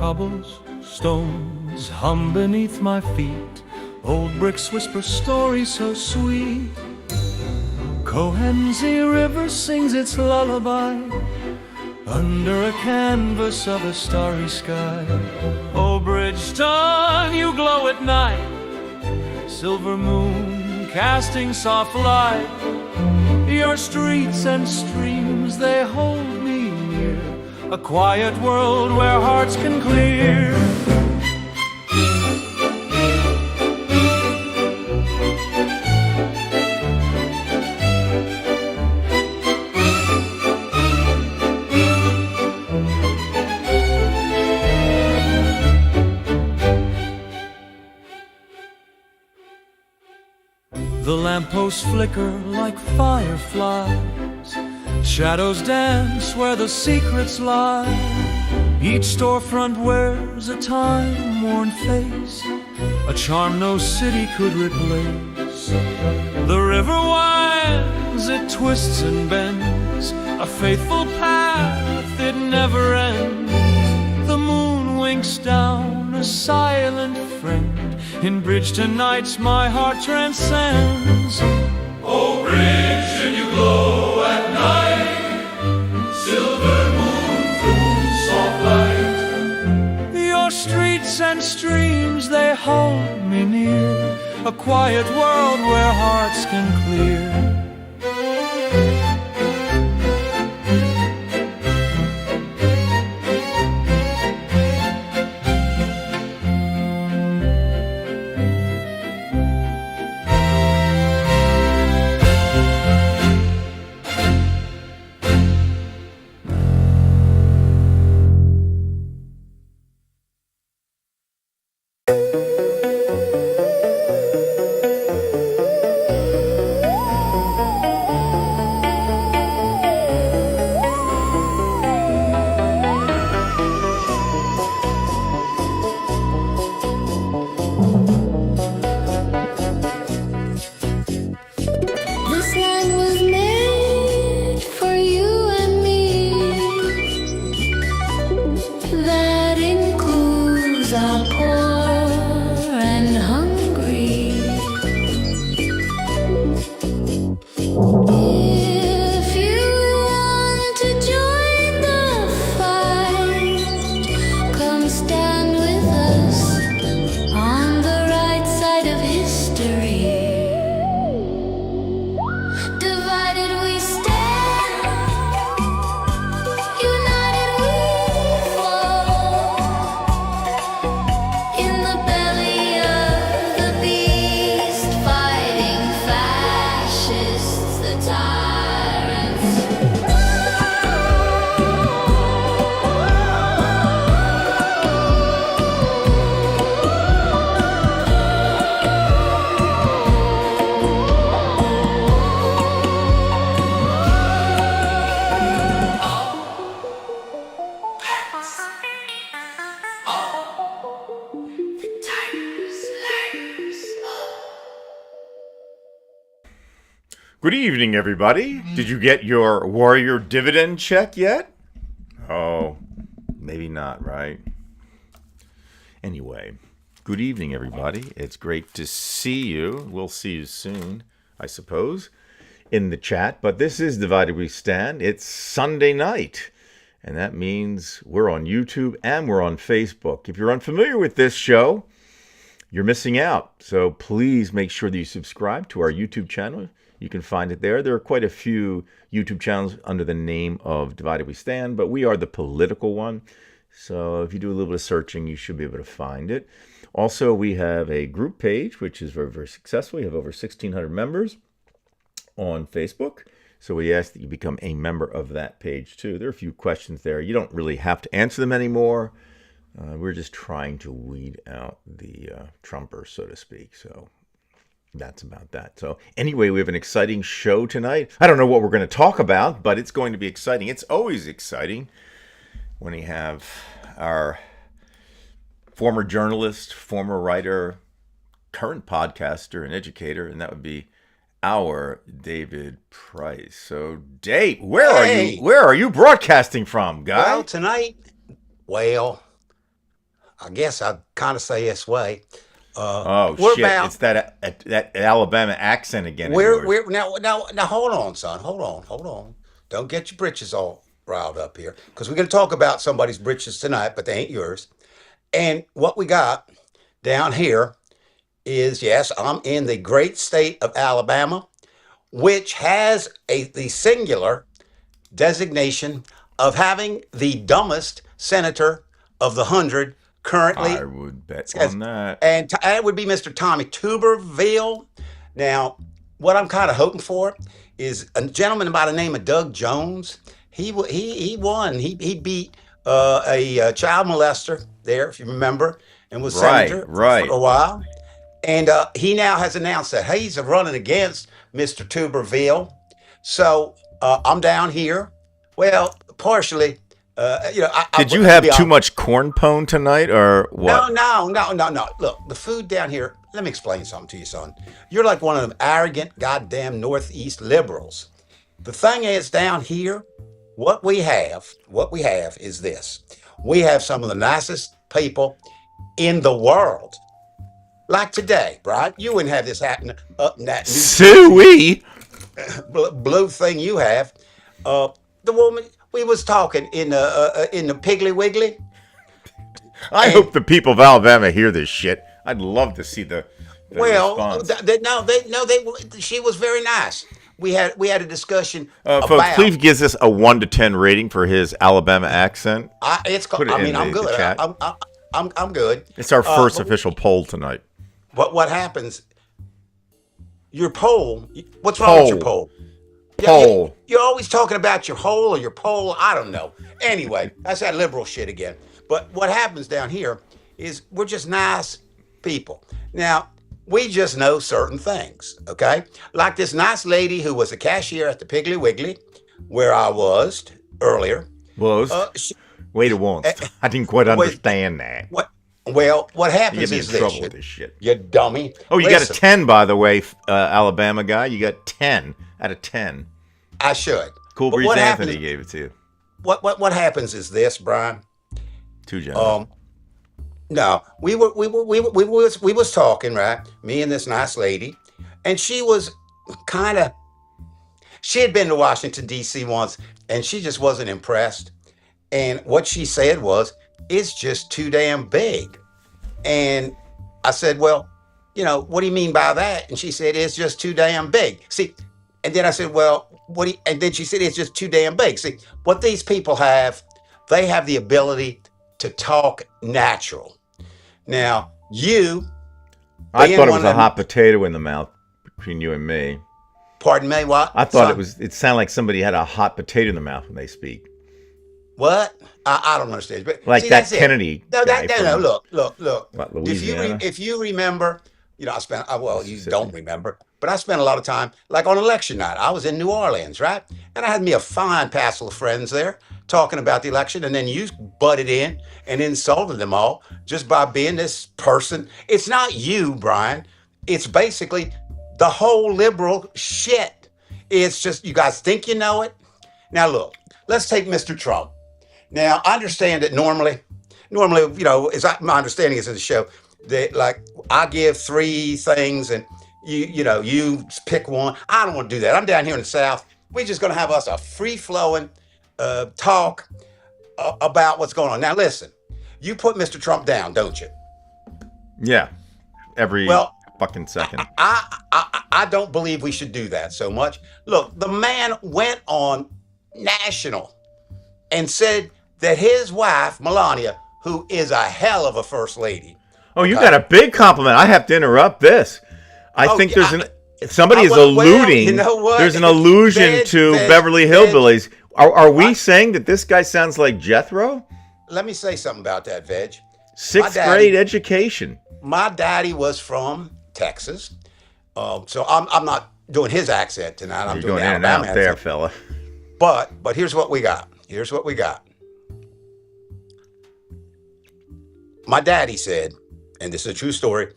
Cobblestones hum beneath my feet. Old bricks whisper stories so sweet. Cohenzie River sings its lullaby under a canvas of a starry sky. Oh, Bridgeton, you glow at night, silver moon casting soft light. Your streets and streams, they hold me near, a quiet world where hearts can clear. The lampposts flicker like fireflies, shadows dance where the secrets lie. Each storefront wears a time-worn face, a charm no city could replace. The river winds, it twists and bends, a faithful path, it never ends. The moon winks down, a silent friend. In Bridgeton nights my heart transcends. Oh, Bridgeton, you glow at night, silver moon through soft light. Your streets and streams, they hold me near, a quiet world where hearts can clear. Good evening, everybody. Did you get your Warrior dividend check yet? Oh, maybe not, right? Anyway, good evening, everybody. It's great to see you. We'll see you soon, I suppose, in the chat. But this is Divided We Stand. It's Sunday night, and that means we're on YouTube and we're on Facebook. If you're unfamiliar with this show, you're missing out. So please make sure that you subscribe to our YouTube channel. You can find it there. There are quite a few YouTube channels under the name of Divided We Stand, but we are the political one. So if you do a little bit of searching, you should be able to find it. Also, we have a group page, which is very, very successful. We have over 1,600 members on Facebook. So we ask that you become a member of that page too. There are a few questions there. You don't really have to answer them anymore. We're just trying to weed out the Trumpers, so to speak. So that's about that. So anyway, we have an exciting show tonight. I don't know what we're going to talk about, but it's going to be exciting. It's always exciting when we have our former journalist, former writer, current podcaster, and educator, and that would be our David Price. So, Dave, where are you broadcasting from, guy? Well, tonight, I guess I'd kind of say this way. Oh We're shit! about It's that Alabama accent again of we're yours. we're now hold on, son. Hold on. Don't get your britches all riled up here because we're going to talk about somebody's britches tonight, but they ain't yours. And what we got down here is yes, I'm in the great state of Alabama, which has the singular designation of having the dumbest senator of the 100 I currently, would bet as, on that. and that would be Mr. Tommy Tuberville. Now, what I'm kind of hoping for is a gentleman by the name of Doug Jones. He won. He beat a child molester there, if you remember, and was Right, senator for right. a while. And he now has announced that he's running against Mr. Tuberville. So I'm down here. Well, partially, Did you to have be too honest. much corn pone tonight, or No, what? no. Look, the food down here. Let me explain something to you, son. You're like one of them arrogant, goddamn Northeast liberals. The thing is, down here, what we have is this. We have some of the nicest people in the world. Like today, right? You wouldn't have this happen up in that New Jersey Suey. blue thing you have. Uh, the woman we was talking in the Piggly Wiggly, I and hope the people of Alabama hear this shit. I'd love to see the well, response. no, she was very nice. We had a discussion Folks, about. please give us a 1 to 10 rating for his Alabama accent. Put it I mean, in I'm the good. chat. I'm good. It's our first But official poll tonight. what happens? Your poll. What's wrong with your Poll. poll? Yeah, Poll. you're always talking about your hole or your pole. I don't know. Anyway, that's that liberal shit again. But what happens down here is we're just nice people. Now, we just know certain things, okay? Like this nice lady who was a cashier at the Piggly Wiggly, where I was earlier. Was. She Wait, it won't. uh, I didn't quite was understand that. what? Well, what You get happens me in is this, trouble with this shit. you dummy. Oh, you got a Listen, 10, by the way, Alabama guy. You got 10 out of 10. I should. Cool But Breeze what Anthony happens? gave it to you. What happens is this, Brian. Too generous. Um, No, we was talking, right? Me and this nice lady, and she was kind of she had been to Washington D.C. once, and she just wasn't impressed. And what she said was, "It's just too damn big." And I said, "Well, what do you mean by that?" And she said, "It's just too damn big." See, and then I said, "Well, what?" And then she said, "It's just too damn big." See, what these people have, they have the ability to talk natural. Now, you I being thought it one was of a them, hot potato in the mouth between you and me. pardon me, what, I thought son? it sounded like somebody had a hot potato in the mouth when they speak. What? I don't understand. But Like see, that that's it. Kennedy No, guy no. from, Look. what, If Louisiana? you remember, I spent. Well, you don't Mississippi? remember, but I spent a lot of time, like on election night. I was in New Orleans, right? And I had me a fine passel of friends there talking about the election, and then you butted in and insulted them all just by being this person. It's not you, Brian. It's basically the whole liberal shit. It's just you guys think you know it. Now look, let's take Mr. Trump. Now, I understand that normally, my understanding is in the show that like I give three things and you pick one. I don't want to do that. I'm down here in the South. We're just going to have us a free flowing talk about what's going on. Now, listen, you put Mr. Trump down, don't you? Yeah. Every Well, fucking second. I don't believe we should do that so much. Look, the man went on national and said that his wife, Melania, who is a hell of a first lady, Oh, you got okay? a big compliment. I have to interrupt this. I Oh, think yeah, somebody is well, you alluding. know what? There's an allusion to Veg, Beverly Veg. Hillbillies. Are we I, saying that this guy sounds like Jethro? Let me say something about that, Veg. My Sixth grade daddy, education. my daddy was from Texas, so I'm not doing his accent tonight. I'm You're doing going the in and Alabama out there, accent. fella. But here's what we got. Here's what we got. My daddy said, and this is a true story.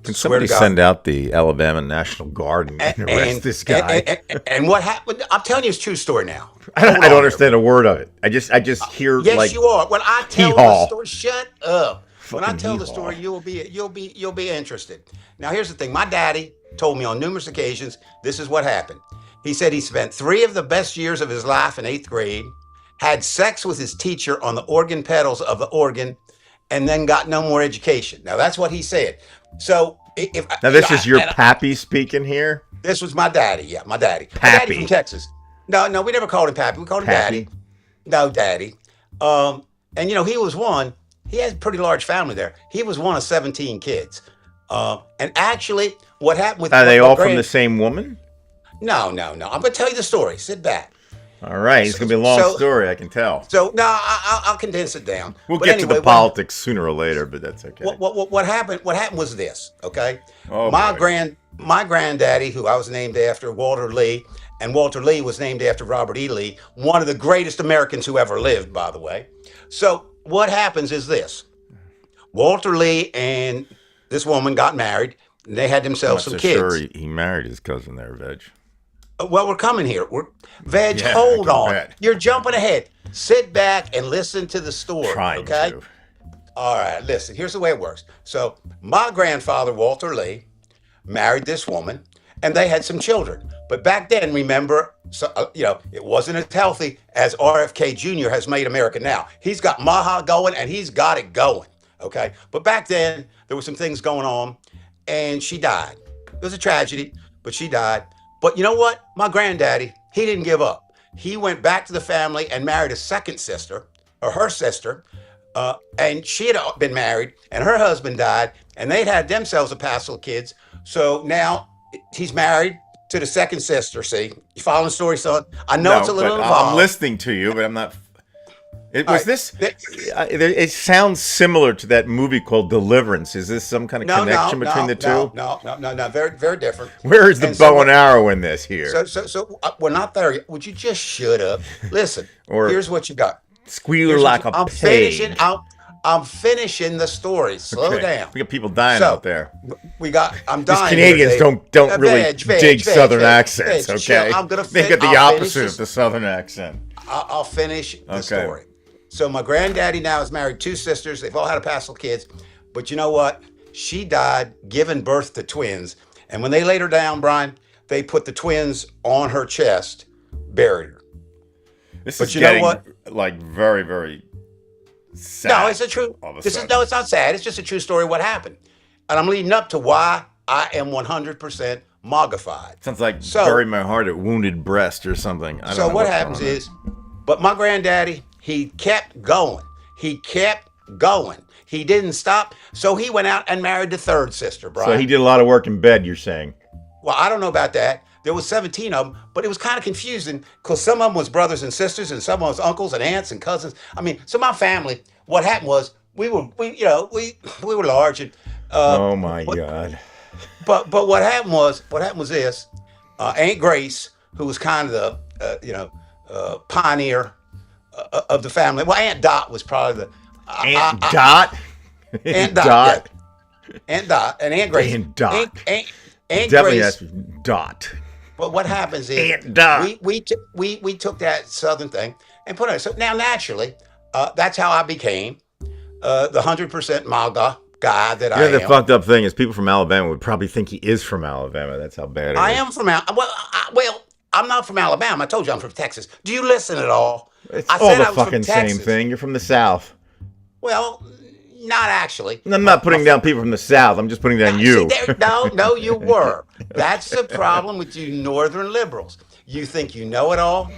Can Swear somebody to God. send out the Alabama National Guard and arrest this guy? And what happened? I'm telling you, it's a true story now. I don't Hold on here. understand a word of it. I just hear Yes, like you are. When I tell the hee-haw. story, shut up. When I Fucking tell the hee-haw. story, you'll be interested. Now, here's the thing. My daddy told me on numerous occasions this is what happened. He said he spent 3 of the best years of his life in 8th grade, had sex with his teacher on the organ pedals of the organ, and then got no more education. Now, that's what he said. So, if Now this is your pappy speaking here. this was my daddy. Yeah, my daddy. My Pappy. daddy from Texas. No, we never called him Pappy. We called him Pappy. Daddy. No, Daddy. And he was one. He had a pretty large family there. He was one of 17 kids. And actually, what happened with Are they my all from the same woman? No. I'm going to tell you the story. Sit back. All right, it's gonna be a long story. I can tell. So no, I'll condense it down. We'll But get to anyway, the politics sooner or later, but that's okay. What happened? What happened was this. Okay, Oh, my boy. my granddaddy, who I was named after, Walter Lee, and Walter Lee was named after Robert E. Lee, one of the greatest Americans who ever lived, by the way. So what happens is this: Walter Lee and this woman got married. And they had I'm themselves not some so kids. sure he married his cousin there, Veg. Well, we're coming here. Veg, Yeah, hold go on. ahead. You're jumping ahead. Sit back and listen to the story. Trying okay? to. All right, listen. Here's the way it works. So, my grandfather, Walter Lee, married this woman, and they had some children. But back then, remember, it wasn't as healthy as RFK Jr. has made America now. He's got Maha going, and he's got it going. Okay? But back then, there were some things going on, and she died. It was a tragedy, but she died. But you know what? My granddaddy, he didn't give up. He went back to the family and married a second sister, or her sister, and she had been married, and her husband died, and they'd had themselves a passel of kids. So now he's married to the second sister. See, you following the story, son? I know it's a little but involved. I'm listening to you, but I'm not. It All was right. this. It sounds similar to that movie called Deliverance. Is this some kind of connection between the two? No. Very, very different. Where is the And so bow and arrow in this here? So we're not there yet. Would you just shut up? Listen. Or here's what you got. Squealer Here's like what a I'm pig. finishing. I'm finishing the story. Slow Okay. down. We got people dying So, out there. I'm These dying. Canadians here, Dave. don't really Veg, dig Southern veg, accents. veg. Okay, Chill. I'm gonna they got the I'll finish opposite this- of the Southern accent. I'll finish the Okay. story. So my granddaddy now is married 2 sisters. They've all had a passel kids. But you know what? She died giving birth to twins. And when they laid her down, Brian, they put the twins on her chest, buried her. This But is you know getting what? like very, very sad. No, it's a true. all of a This is sudden. no, it's not sad. It's just a true story of what happened. And I'm leading up to why I am 100% MAGAfied. Sounds like So- bury my heart at wounded breast or something. I don't So know what what's happens going on is, but my granddaddy, he kept going. He kept going. He didn't stop. So he went out and married the third sister, there. Brian. So he did a lot of work in bed. You're saying? Well, I don't know about that. There was 17 of them, but it was kind of confusing because some of them was brothers and sisters, and some of them was uncles and aunts and cousins. I mean, so my family, what happened was we were large, and Oh my God! but what happened was this: Aunt Grace, who was kind of the pioneer of the family. Well, Aunt Dot was probably the Aunt Dot. Aunt Dot. Yeah. Aunt Dot and Aunt Grace. Aunt Dot. Aunt Definitely Grace. has to be Dot. But what happens is Aunt Dot. we took that Southern thing and put it. So now naturally, that's how I became the 100% MAGA guy that I Yeah, the am. fucked up thing is people from Alabama would probably think he is from Alabama. That's how bad it is. I am from well, I'm not from Alabama. I told you I'm from Texas. Do you listen at all? It's I all said the I was from fucking same Texas. thing. You're from the South. Well, not actually. I'm not putting down people from the South. I'm just putting down you. See, no, you were. That's the problem with you Northern liberals. You think you know it all,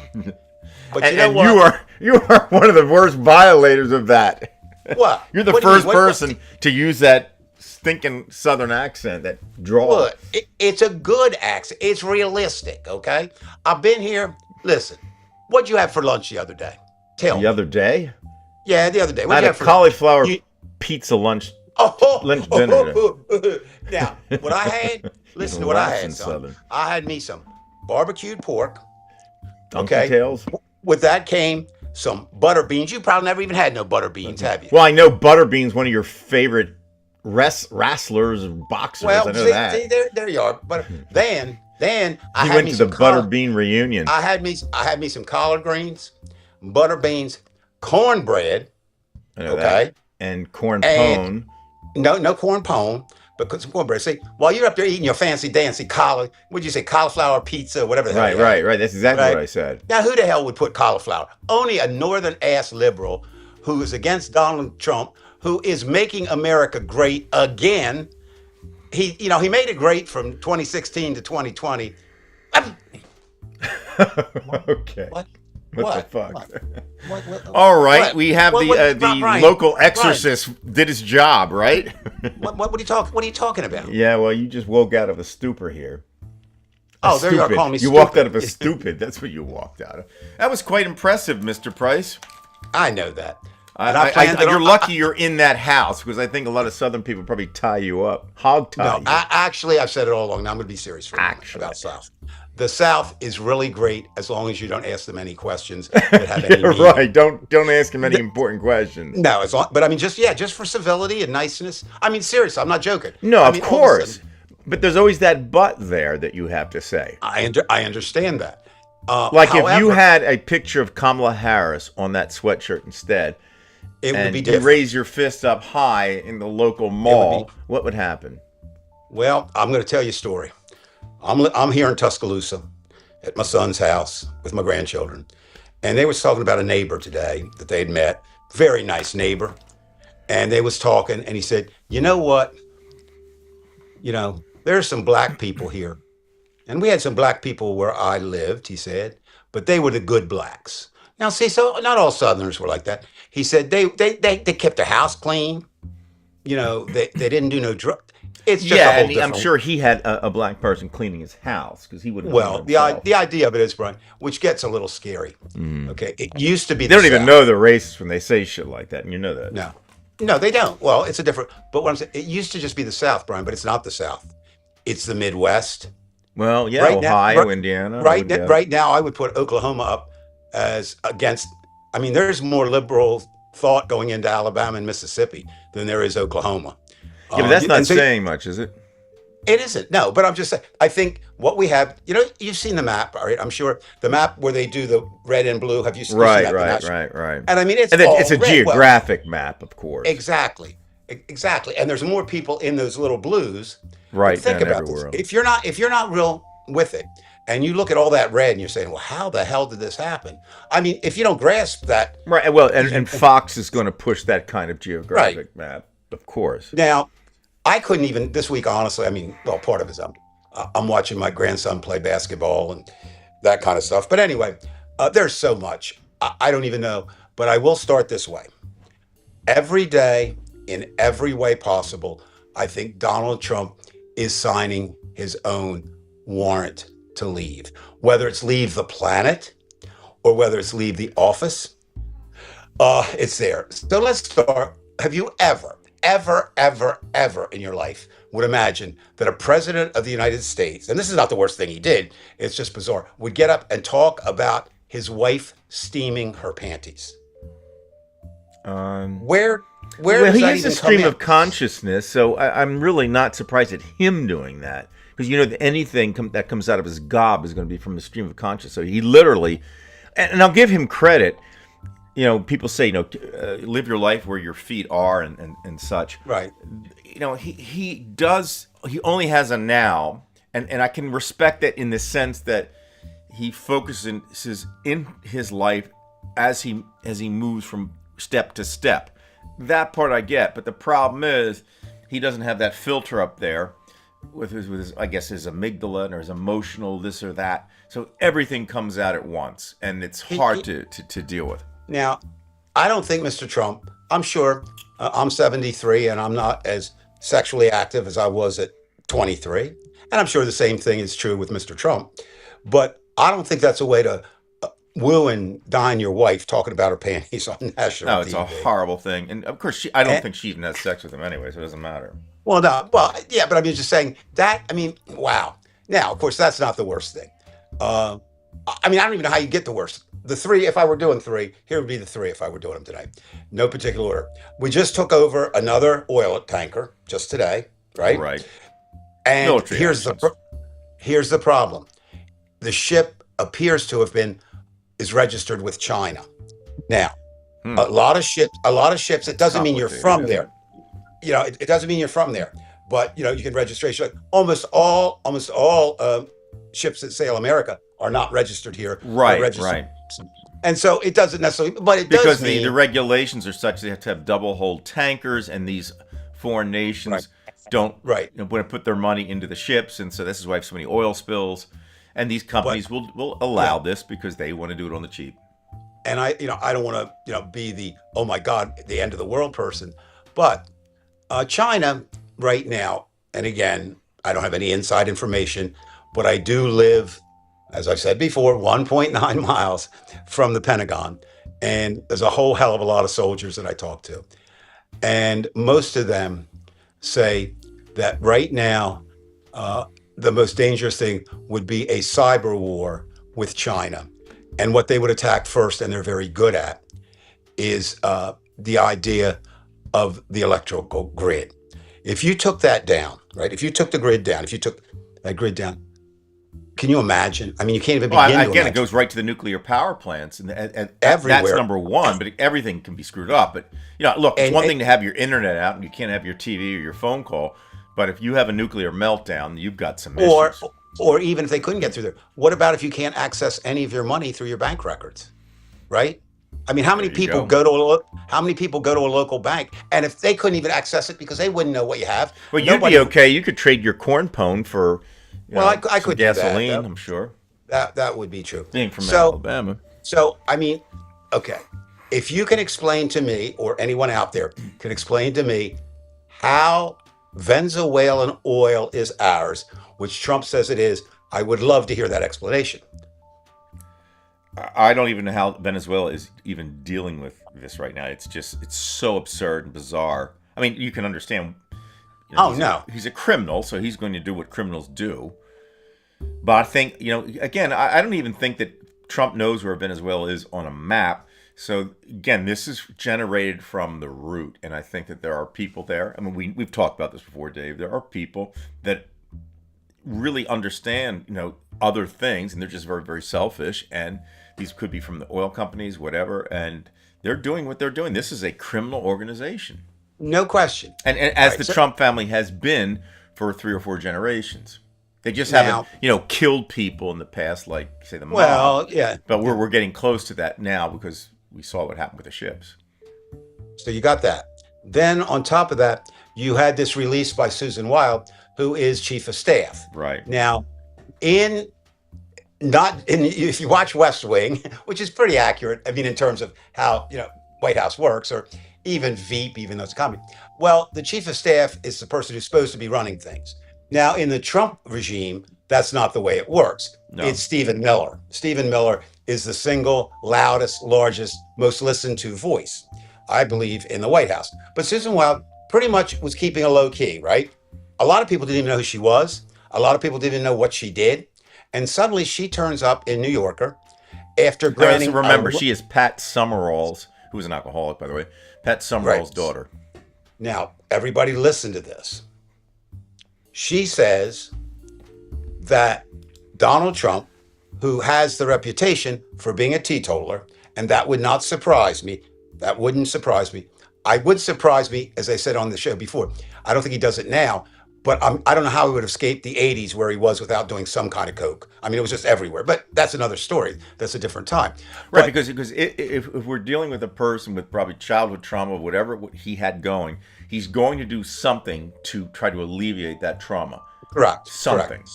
but you know and what? you are one of the worst violators of that. What? You're the What do you first mean? person to use that stinking Southern accent, that drawl. What? It's a good accent. It's realistic. Okay. I've been here. Listen, what'd you have for lunch the other day? Tell The me. other day, Yeah, the other day. I What'd had you a have for cauliflower You- pizza lunch. Oh, lunch dinner now, what I had, listen to what I Laughing had, son. Southern. I had me some barbecued pork. Donkey Okay. tails. With that came some butter beans. You probably never even had no butter beans, have you? Well, I know butter beans, one of your favorite wrestlers, boxers. I Well, know see, that. there you are. But then I He had went me to the some butter collard. bean reunion. I had me some collard greens, butter beans, cornbread. I know that. Okay, And corn and pone. no corn pone, but some cornbread. See, while you're up there eating your fancy dancy what'd you say, cauliflower pizza, whatever the hell Right, you had. right, right. That's exactly what Right? I said. Now, who the hell would put cauliflower? Only a northern ass liberal who is against Donald Trump, who is making America great again. He made it great from 2016 to 2020. What? Okay. What? What the What? fuck? What? What? All right, What? we have the Brian? local Brian, exorcist did his job, right? what are you talking about? Yeah, well, you just woke out of a stupor here. Oh, there you are calling me You stupid. walked out of a stupid. That's what you walked out of. That was quite impressive, Mr. Price. I know that. And I planned it You're on- lucky you're in that house because I think a lot of Southern people probably tie you up, hog tie No, you. I've said it all along. Now I'm going to be serious for a moment about South. The South is really great as long as you don't ask them any questions that have any meaning. Right. Don't ask him any important questions. No, but I mean, just for civility and niceness. I mean, seriously, I'm not joking. No, I of mean, all a course. sudden, But there's always that but there that you have to say. I understand that. Like if you However, had a picture of Kamala Harris on that sweatshirt instead, it would and be you different. raise your fist up high in the local mall, what would happen? Well, I'm going to tell you a story. I'm here in Tuscaloosa at my son's house with my grandchildren, and they was talking about a neighbor today that they'd met. Very nice neighbor, and they was talking, and he said, "You know what? There's some black people here, and we had some black people where I lived." He said, "but they were the good blacks." Now, see, so not all Southerners were like that. He said they kept their house clean. They didn't do no drug. It's just a whole I'm different. sure he had a black person cleaning his house because he wouldn't. Well, clean it himself. the idea of it is, Brian, which gets a little scary. Okay, it used to be. They don't even South. know they're racist when they say shit like that, and you know that. No, they don't. Well, it's a different. But what I'm saying, it used to just be the South, Brian, but it's not the South. It's the Midwest. Well, yeah, Right now- Ohio, right- Indiana. Right now, I would put Oklahoma up as against. I mean, there's more liberal thought going into Alabama and Mississippi than there is Oklahoma. Yeah, but that's not and so- saying much, is it? It isn't. No, but I'm just saying, I think what we have, you've seen the map, all right? I'm sure the map where they do the red and blue. Have you seen Right. that? And I mean, it's And then all it's a red. geographic map, of course. Exactly. Exactly. And there's more people in those little blues. Right. But think than about this. everywhere else. If you're not real with it, and you look at all that red and you're saying, well, how the hell did this happen? I mean, if you don't grasp that. Right. Well, and Fox is going to push that kind of geographic map, of course. Now, I couldn't even this week, honestly. I mean, well, part of it is I'm watching my grandson play basketball and that kind of stuff. But anyway, there's so much. I don't even know. But I will start this way. Every day, in every way possible, I think Donald Trump is signing his own warrant to leave. Whether it's leave the planet or whether it's leave the office, it's there. So let's start. Have you ever in your life would imagine that a president of the United States, and this is not the worst thing he did, it's just bizarre, would get up and talk about his wife steaming her panties? Where Well, does he that is a even stream come of in? consciousness, so I'm really not surprised at him doing that. Because anything that comes out of his gob is going to be from a stream of consciousness. So he literally, and I'll give him credit. People say, live your life where your feet are and such. Right. He only has a now, and I can respect that in the sense that he focuses in his life as he moves from step to step. That part I get, but the problem is he doesn't have that filter up there with his I guess his amygdala or his emotional this or that. So everything comes out at once, and it's hard to deal with. Now, I don't think Mr. Trump, I'm sure I'm 73 and I'm not as sexually active as I was at 23. And I'm sure the same thing is true with Mr. Trump. But I don't think that's a way to woo and dine your wife talking about her panties on national No, it's TV. a horrible thing. And of course, I don't think she even has sex with him anyway, so it doesn't matter. Well, no, well, yeah, but I'm just saying that, wow. Now, of course, that's not the worst thing. I mean, I don't even know how you get the worst. The three, if I were doing three, here would be the three if I were doing them today. No particular order. We just took over another oil tanker just today, right? Right. And Military actions. here's the problem. The ship appears to have been is registered with China. Now, a lot of ships, it doesn't mean you're Complicated, from isn't it? there. It doesn't mean you're from there, but you can registration. Like almost all ships that sail America are not registered here. They're Right, registered, right. and so it doesn't necessarily. But it Because does the mean regulations are such they have to have double hold tankers, and these foreign right, nations don't right. want to put their money into the ships, and so this is why we have so many oil spills. And these But companies will allow yeah, this because they want to do it on the cheap. and I don't want to be the oh my God the end of the world person, but China right now, and again, I don't have any inside information, but I do live, as I've said before, 1.9 miles from the Pentagon. And there's a whole hell of a lot of soldiers that I talk to. And most of them say that right now, uh, the most dangerous thing would be a cyber war with China. And what they would attack first, and they're very good at, is the idea of the electrical grid. If you took that down, right? If you took the grid down, if you took that grid down, can you imagine? I mean, you can't even Well, begin to again, it imagine. goes right to the nuclear power plants, and that's Everywhere. number one. But everything can be screwed up. But look, it's one And thing to have your internet out, and you can't have your TV or your phone call. But if you have a nuclear meltdown, you've got some or issues. or even if they couldn't get through there, what about if you can't access any of your money through your bank records, right? I mean, There you go. how many people go to a local bank, and if they couldn't even access it because they wouldn't know what you have, Well, you'd nobody. be okay. You could trade your corn pone for, Well, I some could do that. gasoline. I'm sure. That would be true. Being from So Alabama. so I mean, okay, if you can explain to me, or anyone out there can explain to me how Venezuelan oil is ours, which Trump says it is, I would love to hear that explanation. I don't even know how Venezuela is even dealing with this right now. It's so absurd and bizarre. I mean, you can understand. Oh no. He's a criminal, so he's going to do what criminals do. But I think, again, I don't even think that Trump knows where Venezuela is on a map. So again, this is generated from the root, and I think that there are people there. I mean, we've talked about this before, Dave. There are people that really understand, other things, and they're just very, very selfish. And these could be from the oil companies, whatever, and they're doing what they're doing. This is a criminal organization, No question. and All as right. the So Trump family has been for 3 or 4 generations. They just haven't, now, killed people in the past, like say the mob. well, yeah. But we're getting close to that now because we saw what happened with the ships. So you got that. Then on top of that, you had this release by Susan Wild, who is chief of staff. Right. Now, in not in if you watch West Wing, which is pretty accurate, I mean, in terms of how White House works, or even Veep, even though it's a comedy. Well, the chief of staff is the person who's supposed to be running things. Now, in the Trump regime, that's not the way it works. No. It's Stephen Miller. Stephen Miller is the single loudest, largest, most listened to voice, I believe, in the White House. But Susan Wild pretty much was keeping a low key, right? A lot of people didn't even know who she was. A lot of people didn't even know what she did. And suddenly she turns up in New Yorker after I also granting remember she is Pat Summerall's, who was an alcoholic, by the way. Pat right. Summerall's daughter. Now, everybody listen to this. She says that Donald Trump, who has the reputation for being a teetotaler, and that would not surprise me. That wouldn't surprise me. I would surprise me, as I said on the show before. I don't think he does it now, but I don't know how he would have escaped the 80s where he was without doing some kind of coke. I mean, it was just everywhere. But that's another story. That's a different time. Right, But because if we're dealing with a person with probably childhood trauma, whatever he had going, he's going to do something to try to alleviate that trauma. correct, Something. correct,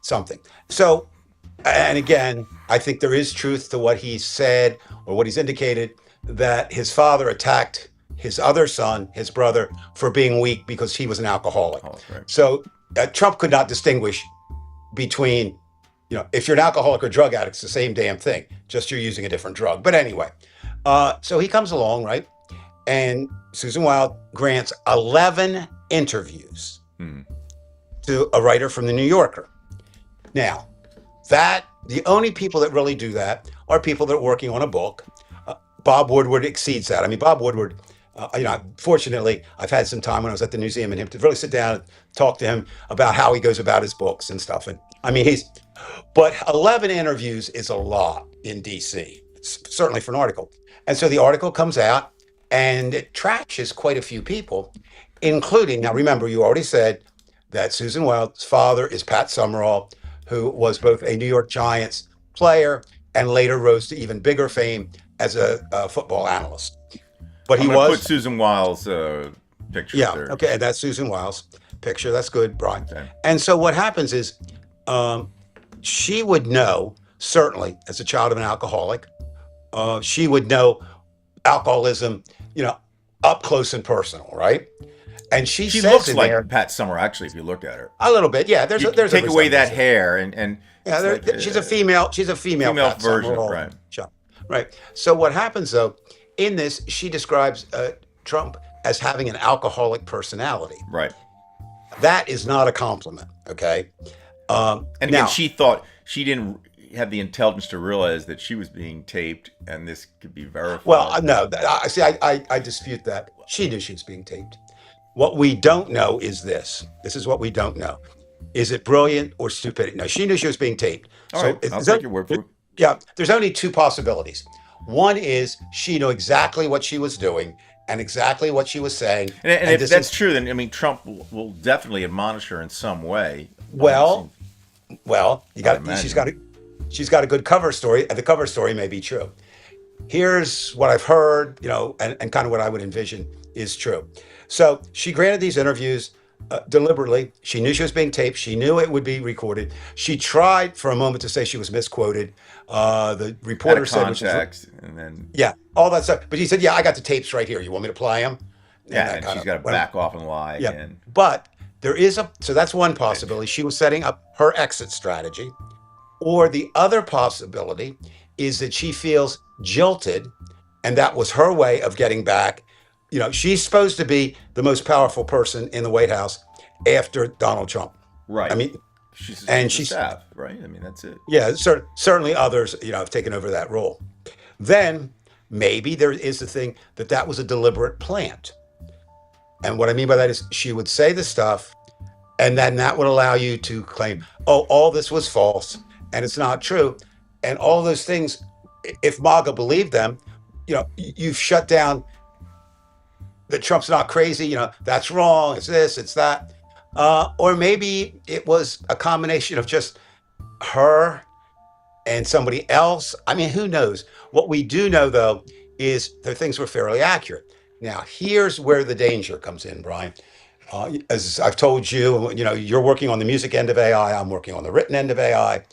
something. So, and again, I think there is truth to what he said or what he's indicated, that his father attacked his other son, his brother, for being weak because he was an alcoholic. Oh, right. So Trump could not distinguish between, if you're an alcoholic or drug addict, it's the same damn thing, just you're using a different drug. But anyway, so he comes along, right? And Susan Wild grants 11 interviews Hmm. to a writer from the New Yorker. Now, That the only people that really do that are people that are working on a book. Bob Woodward exceeds that. I mean, Bob Woodward. Fortunately, I've had some time when I was at the museum and him to really sit down and talk to him about how he goes about his books and stuff. And I mean, but 11 interviews is a lot in DC, certainly for an article. And so the article comes out and it trashes quite a few people, including, now remember, you already said that Susan Wild's father is Pat Summerall, who was both a New York Giants player and later rose to even bigger fame as a football analyst. But I'm he going to put was, Susan Wild's picture up yeah, there. okay, that's Susan Wild's picture. That's good, Brian. Okay. And so what happens is um, she would know, certainly as a child of an alcoholic, she would know alcoholism, you know, up close and personal, right? And she She says looks in like there Pat Summer, actually, if you look at her. a little bit, yeah. You There's a take away that resemblance. hair, and Yeah, it's like she's a female. She's a female, female Pat version, Summerall right? child. Right. So what happens though in this? She describes Trump as having an alcoholic personality. Right. That is not a compliment. Okay. And again, Now, she thought she didn't have the intelligence to realize that she was being taped, and this could be verified. well, no. I see. I dispute that. She knew she was being taped. What we don't know is this. This is what we don't know. Is it brilliant or stupidity? No, she knew she was being taped. All So right, I'll take your word for it. yeah, there's only two possibilities. One is she knew exactly what she was doing and exactly what she was saying. And if this that's is true, then I mean, Trump will definitely admonish her in some way. well, you I got she's imagine. she's got a good cover story, and the cover story may be true. Here's what I've heard, and kind of what I would envision is true. So she granted these interviews deliberately. She knew she was being taped. She knew it would be recorded. She tried for a moment to say she was misquoted. The Out reporter of said, which is, context, and then yeah, all that stuff. But he said, yeah, I got the tapes right here. You want me to play them? yeah, and she's got to back off and lie Yeah. again. But so that's one possibility. She was setting up her exit strategy. Or the other possibility is that she feels jilted, and that was her way of getting back. She's supposed to be the most powerful person in the White House after Donald Trump. I Right. mean, She's and the she's, staff, right? I mean, that's it. yeah, certainly others, have taken over that role. Then maybe there is the thing that was a deliberate plant. And what I mean by that is she would say the stuff, and then that would allow you to claim, oh, all this was false and it's not true. And all those things, if MAGA believed them, you've shut down that Trump's not crazy, that's wrong, it's this, it's that. Or maybe it was a combination of just her and somebody else. I mean, who knows? What we do know, though, is that things were fairly accurate. Now, here's where the danger comes in, Brian. As I've told you, you're working on the music end of AI. I'm working on the written end of AI,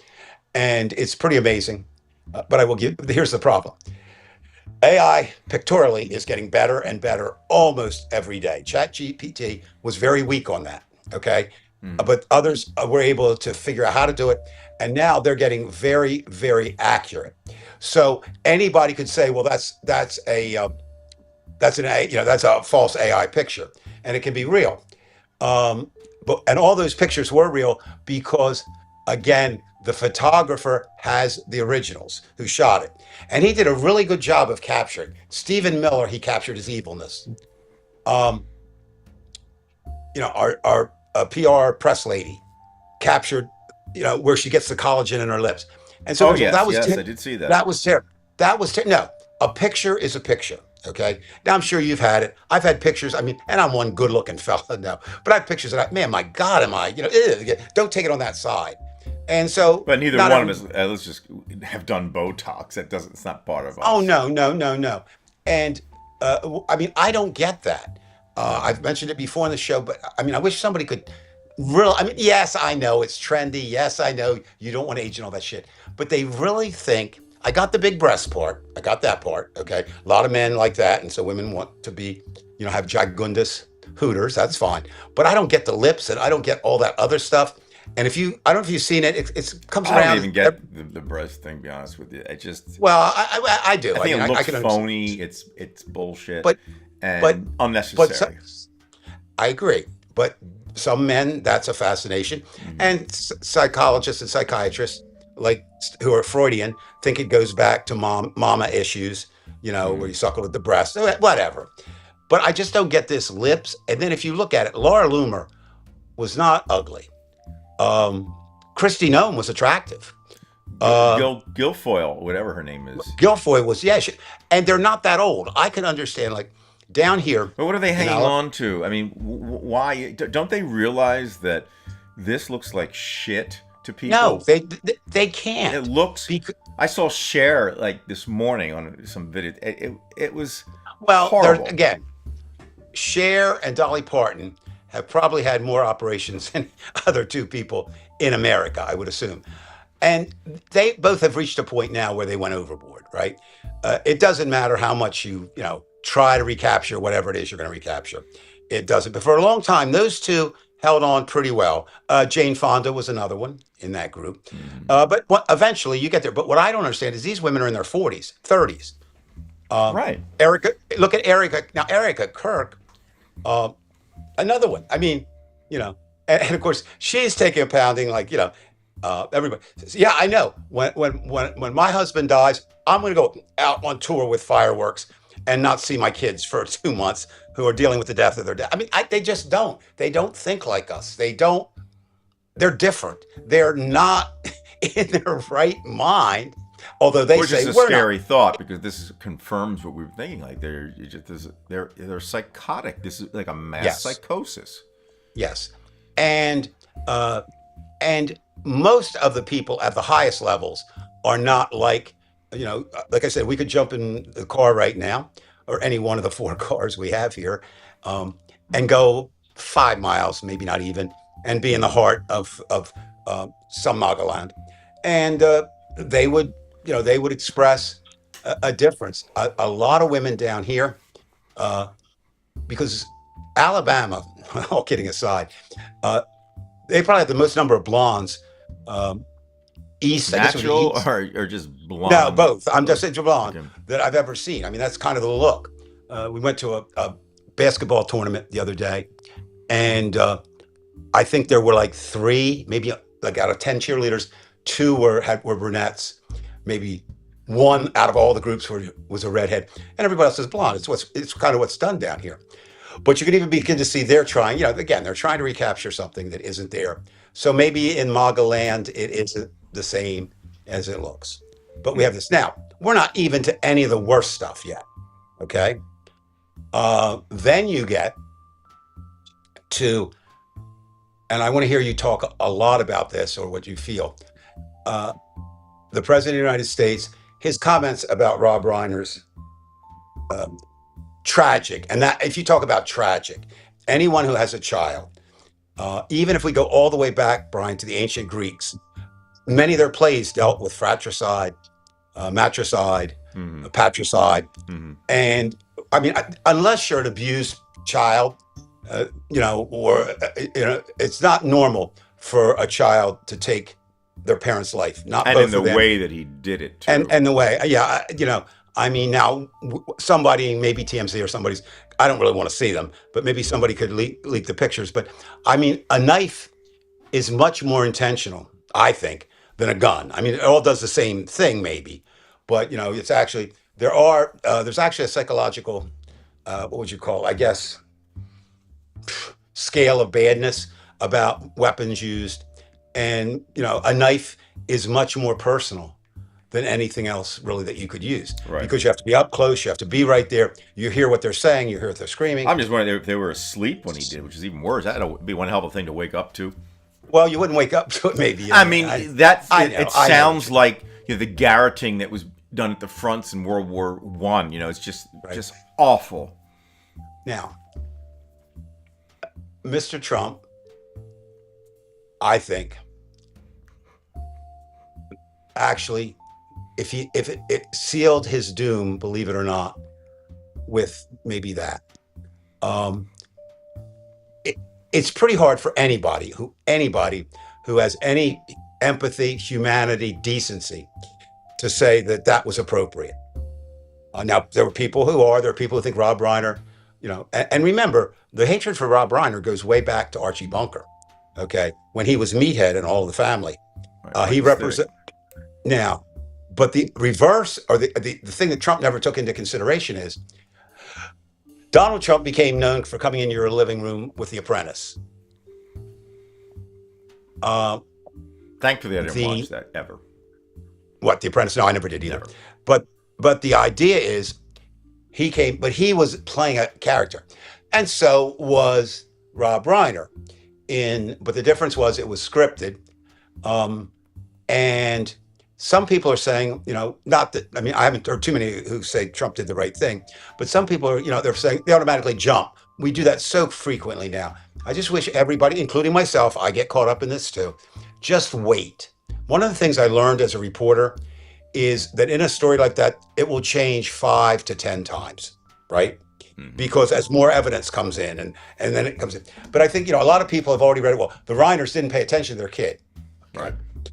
and it's pretty amazing. But here's the problem. AI pictorially is getting better and better almost every day. ChatGPT was very weak on that. Okay. But others were able to figure out how to do it. And now they're getting very, very accurate. So anybody could say, well, that's a false AI picture, and it can be real. And all those pictures were real because, again, the photographer has the originals who shot it, and he did a really good job of capturing. Stephen Miller, he captured his evilness. Um, our PR press lady captured, where she gets the collagen in her lips, and so Oh yes, that was yes, I did see that. that was terrible. No, a picture is a picture. Okay. Now I'm sure you've had it. I've had pictures. I mean, and I'm one good looking fella now, but I have pictures that man, my God, am I, don't take it on that side. And so, But neither not one every- of us, let's just have done Botox. That doesn't. It's not part of us. oh, no, no, no, no. And I mean, I don't get that. I've mentioned it before in the show, but I mean, I wish somebody could I mean, yes, I know it's trendy. Yes, I know you don't want to age and all that shit, but they really think, I got the big breast part. I got that part. Okay. A lot of men like that. And so women want to be, have gigundous hooters. That's fine. But I don't get the lips and I don't get all that other stuff. And I don't know if you've seen it, it comes I around. don't even get the breast thing. To be honest with you, I just Well, I do. I think mean, it looks I can understand. phony. It's bullshit But, and but, but unnecessary. I agree. But some men, that's a fascination. Mhm. And psychologists and psychiatrists like who are Freudian think it goes back to mama issues, where you suckle at the breast, whatever. But I just don't get this lips. And then if you look at it, Laura Loomer was not ugly. Um, Christy Nome was attractive. Uh, Guilfoyle, whatever her name is. Guilfoyle was, yeah, and they're not that old. I can understand, like down here But what are they in hanging on to? I mean, why don't they realize that this looks like shit to no, people? they It can't. looks. Because, I saw Cher like this morning on some video. It was well, there's horrible. again, Cher and Dolly Parton have probably had more operations than other two people in America, I would assume. And they both have reached a point now where they went overboard, right? It doesn't matter how much try to recapture whatever it is you're going to recapture. It doesn't. But for a long time, those two held on pretty well. Jane Fonda was another one in that group. Mm. But eventually you get there. But what I don't understand is these women are in their 40s, 30s. Right. Erica, look at Erica. Now, Erica Kirk, uh, another one. I mean, and of course, she's taking a pounding like, everybody says, yeah, I know. When my husband dies, I'm going to go out on tour with fireworks and not see my kids for 2 months who are dealing with the death of their dad. I mean, they just don't. They don't think like us. They don't. They're different. They're not in their right mind. Although they Which is say a we're not. scary thought because confirms what we were thinking. Like they're psychotic. This is like a mass Yes, psychosis. yes, and uh, and most of the people at the highest levels are not like I said, we could jump in the car right now or any one of the four cars we have here, um, and go 5 miles, maybe not even, and be in the heart of some Nagaland, and they would express a difference. A lot of women down here, uh, because Alabama, all kidding aside, uh, they probably have the most number of blondes. Um, East, I guess it would be Natural East. or just No, blonde? both. I'm just saying blonde Okay. that I've ever seen. I mean, that's kind of the look. We went to a basketball tournament the other day, and I think there were like three, maybe like out of 10 cheerleaders, two were brunettes. Maybe one out of all the groups was a redhead, and everybody else is blonde. It's kind of what's done down here. But you can even begin to see they're trying. Again, they're trying to recapture something that isn't there. So maybe in MAGA land, it isn't the same as it looks. But we have this now. We're not even to any of the worst stuff yet. Okay. Then you get to, and I want to hear you talk a lot about this or what you feel. Uh, the president of the United States, his comments about Rob Reiner's um, tragic, and that if you talk about tragic, anyone who has a child, even if we go all the way back, Brian, to the ancient Greeks, many of their plays dealt with fratricide, matricide, Mm-hmm. patricide, Mm-hmm. and I mean, unless you're an abused child, or it's not normal for a child to take their parent's life. Not And in both the of them, way that he did it and too. and the way, yeah, I mean, now somebody, maybe TMZ or somebody's, I don't really want to see them, but maybe somebody could leak the pictures. But I mean, a knife is much more intentional, I think, than a gun. I mean, it all does the same thing, maybe, but it's actually there's actually a psychological, what would you call, I guess, scale of badness about weapons used, and a knife is much more personal than anything else really that you could use Right. because you have to be up close, you have to be right there, you hear what they're saying, you hear what they're screaming. I'm just wondering if they were asleep when he did, which is even worse. That'd be one hell of a thing to wake up to. Well, you wouldn't wake up to it, maybe. I mean, it I know. sounds like the garroting that was done at the fronts in World War One. It's Right. just awful. Now, Mr. Trump, I think, actually, if it sealed his doom, believe it or not, with maybe that. Um, it, it's pretty hard for anybody who has any empathy, humanity, decency to say that that was appropriate. Now, there are people who think Rob Reiner, and remember, the hatred for Rob Reiner goes way back to Archie Bunker, okay, when he was Meathead and All in the Family. Right, like He aesthetic. represent, Now, but the reverse, or the thing that Trump never took into consideration is Donald Trump became known for coming in your living room with The Apprentice. Uh, Thankfully, I didn't watch the that ever. what The Apprentice? No, I never did either. Never. But the idea is he came, but he was playing a character, and so was Rob Reiner. But the difference was it was scripted. Um, And some people are saying, not that, I mean, I haven't heard too many who say Trump did the right thing, but some people are, they're saying they automatically jump. We do that so frequently now. I just wish everybody, including myself, I get caught up in this too. Just wait. One of the things I learned as a reporter is that in a story like that, it will change 5 to 10 times, right? Hmm. Because as more evidence comes in and then it comes in. But I think, a lot of people have already read it. Well, the Reiners didn't pay attention to their kid. Right. Okay.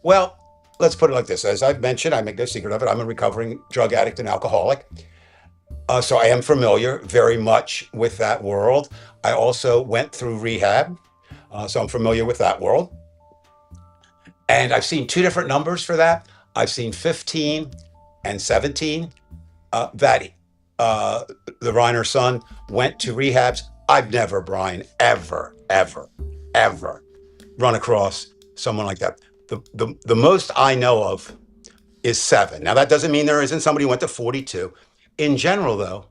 Well, let's put it like this. As I've mentioned, I make no secret of it. I'm a recovering drug addict and alcoholic. So I am familiar very much with that world. I also went through rehab. So I'm familiar with that world. And I've seen two different numbers for that. I've seen 15 and 17 that the Reiner son went to rehabs. I've never, Brian, ever run across someone like that. The most I know of is 7. Now, that doesn't mean there isn't somebody who went to 42. In general, though,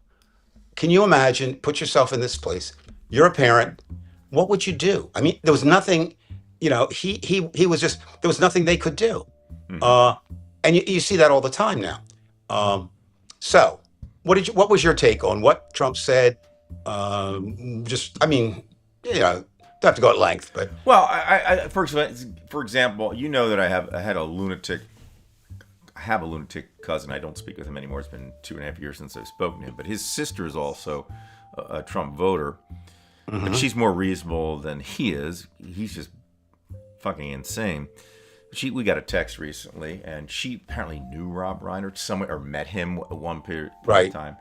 can you imagine, put yourself in this place? You're a parent. What would you do? I mean, there was nothing, he was just, there was nothing they could do. Hmm. Uh, and you see that all the time now. Um, so what was your take on what Trump said? I mean, don't have to go at length, but Well, for example, you know that I had a lunatic. I have a lunatic cousin. I don't speak with him anymore. It's been 2.5 years since I've spoken to him. But his sister is also a Trump voter, but mhm, she's more reasonable than he is. He's just fucking insane. We got a text recently, and she apparently knew Rob Reiner somewhere or met him at one point of right. time.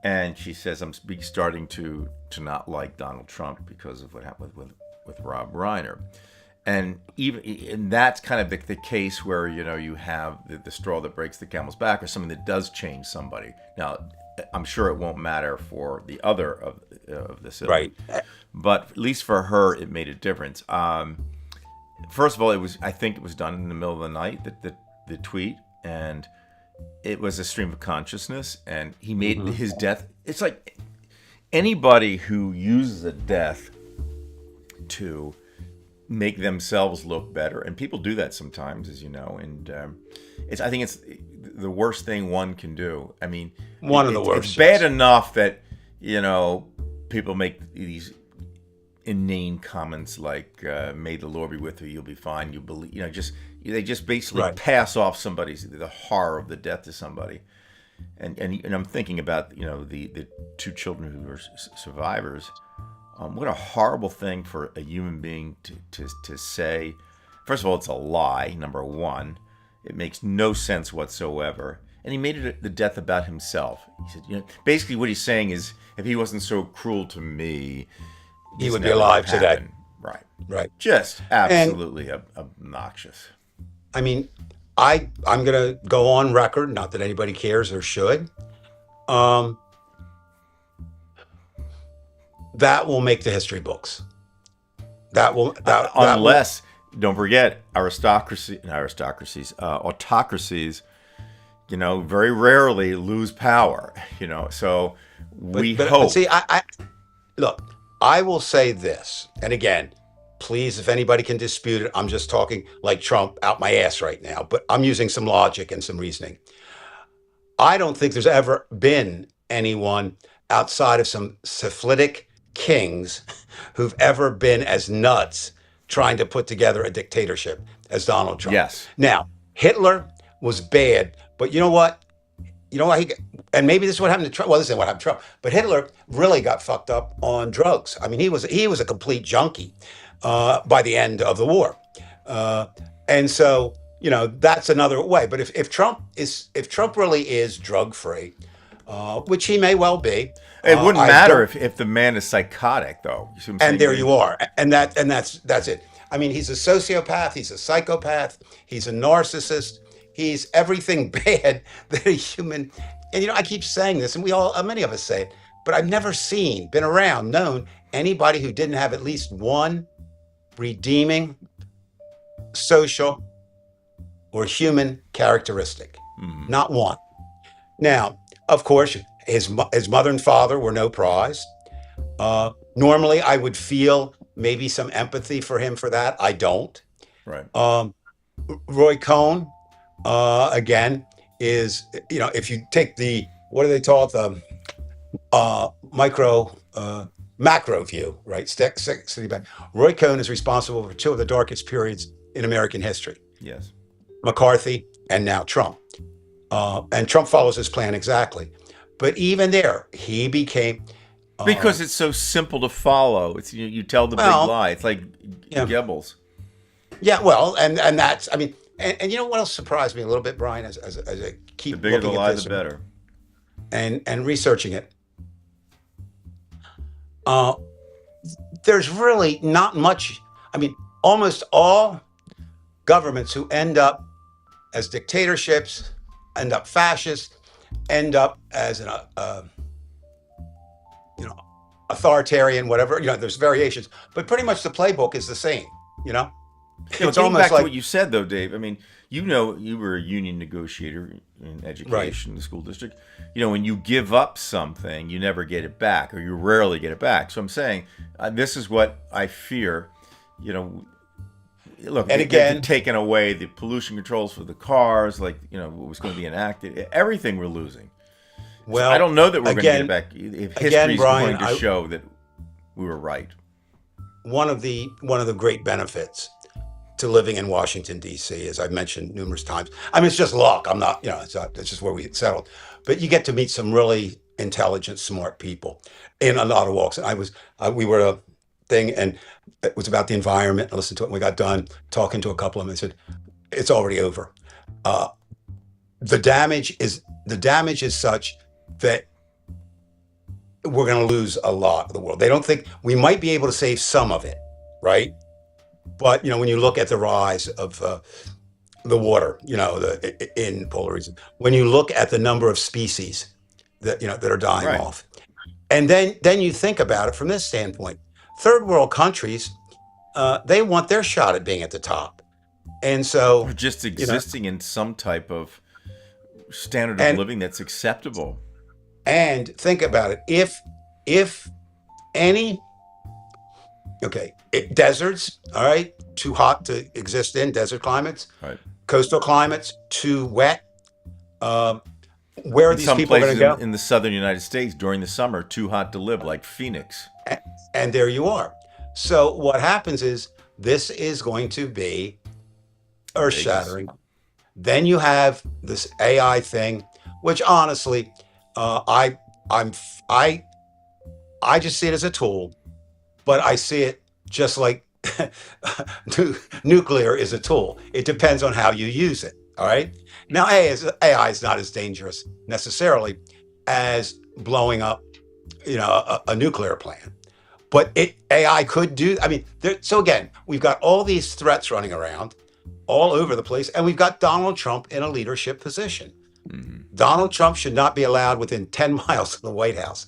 And she says, I'm starting to not like Donald Trump because of what happened with Rob Reiner. And that's kind of the case where, you have the straw that breaks the camel's back, or something that does change somebody. Now, I'm sure it won't matter for the other of the sibling, Right. but at least for her, it made a difference. First of all, I think it was done in the middle of the night, the tweet, and it was a stream of consciousness, and he made Mhm. his death. It's like anybody who uses a death to make themselves look better, and people do that sometimes, as you know, and I think it's the worst thing one can do. I mean, One of the it's worst. bad Yes. enough that people make these inane comments like "May the Lord be with you, you'll be fine, you believe," they just basically Right. pass off the horror of the death to somebody. And I'm thinking about the two children who were survivors. What a horrible thing for a human being to say. First of all, it's a lie. Number one, it makes no sense whatsoever. And he made it the death about himself. He said, basically what he's saying is, if he wasn't so cruel to me, He this would be never alive today. happened. Right. Right. Just And absolutely obnoxious. I mean, I'm gonna go on record, not that anybody cares or should. Um, that will make the history books. That will Unless, don't forget, autocracies, very rarely lose power. So we but hope. see, I look, I will say this, and again, please, if anybody can dispute it, I'm just talking like Trump out my ass right now, but I'm using some logic and some reasoning. I don't think there's ever been anyone outside of some syphilitic kings who've ever been as nuts trying to put together a dictatorship as Donald Trump. Yes. Now, Hitler was bad, but you know what? And maybe this is what happened to Trump. Well, this isn't what happened to Trump, but Hitler really got fucked up on drugs. I mean, he was a complete junkie by the end of the war, uh, and so that's another way. But if Trump really is drug free, which he may well be, It wouldn't I matter don't. if the man is psychotic, though. You see what I'm And saying? there you are, and that's it. I mean, he's a sociopath. He's a psychopath. He's a narcissist. He's everything bad that a human. And I keep saying this, and we all, many of us say it, but I've never seen, been around, known anybody who didn't have at least one redeeming social or human characteristic. Mhm. Not one. Now, of course, his mother and father were no prize. Normally, I would feel maybe some empathy for him for that. I don't. Right. Um, Roy Cohn, again, is, if you take the, what do they call it, the micro, macro view, right? City back. Roy Cohn is responsible for two of the darkest periods in American history: Yes. McCarthy and now Trump. And Trump follows his plan exactly. But even there, he became, uh, Because it's so simple to follow. It's you tell the big well, lie. It's like yeah, Goebbels. yeah, well, and that's, I mean, and you know what else surprised me a little bit, Brian, as I The keep bigger the looking at lie, the this better. and researching it. Uh, there's really not much. I mean, almost all governments who end up as dictatorships, end up fascist, end up as an you know authoritarian, whatever. There's variations, but pretty much the playbook is the same. You know, Yeah, but it's getting almost back to like what you said, though, Dave, I mean, you were a union negotiator in right. education, the school district. When you give up something, you never get it back, or you rarely get it back. So I'm saying this is what I fear. You know, Look, And they've again, taken away the pollution controls for the cars, like, what was going to be enacted. Everything we're losing. So I well, don't know that we're going to get it again, back. If again, history is Brian, going to show that we were right. one of the great benefits to living in Washington D.C., as I've mentioned numerous times. I mean, it's just luck. I'm not, it's just where we get settled. But you get to meet some really intelligent, smart people in a lot of walks. And we were at a thing, and it was about the environment. I listened to it, and we got done talking to a couple of them. They said, "It's already over. Uh, the damage is such that we're going to lose a lot of the world. They don't think we might be able to save some of it, right? But when you look at the rise of the water, in polar regions, when you look at the number of species that are dying Right. off, and then you think about it from this standpoint, third world countries, they want their shot at being at the top, and Or so just you know, existing in some type of standard of and living that's acceptable. and think about it. If any, okay, deserts, all right, too hot to exist in desert climates, Right. coastal climates too wet. Um, where are In these some people going places to go? in the southern United States during the summer, too hot to live, like Phoenix. And there you are. So what happens is this is going to be earth Vegas. shattering. Then you have this AI thing, which honestly, I I'm I I just see it as a tool, but I see it just like nuclear is a tool. It depends on how you use it. All right. Now, AI is not as dangerous necessarily as blowing up, a nuclear plant. But AI could do. I mean, so again, we've got all these threats running around all over the place, and we've got Donald Trump in a leadership position. Hmm. Donald Trump should not be allowed within 10 miles of the White House.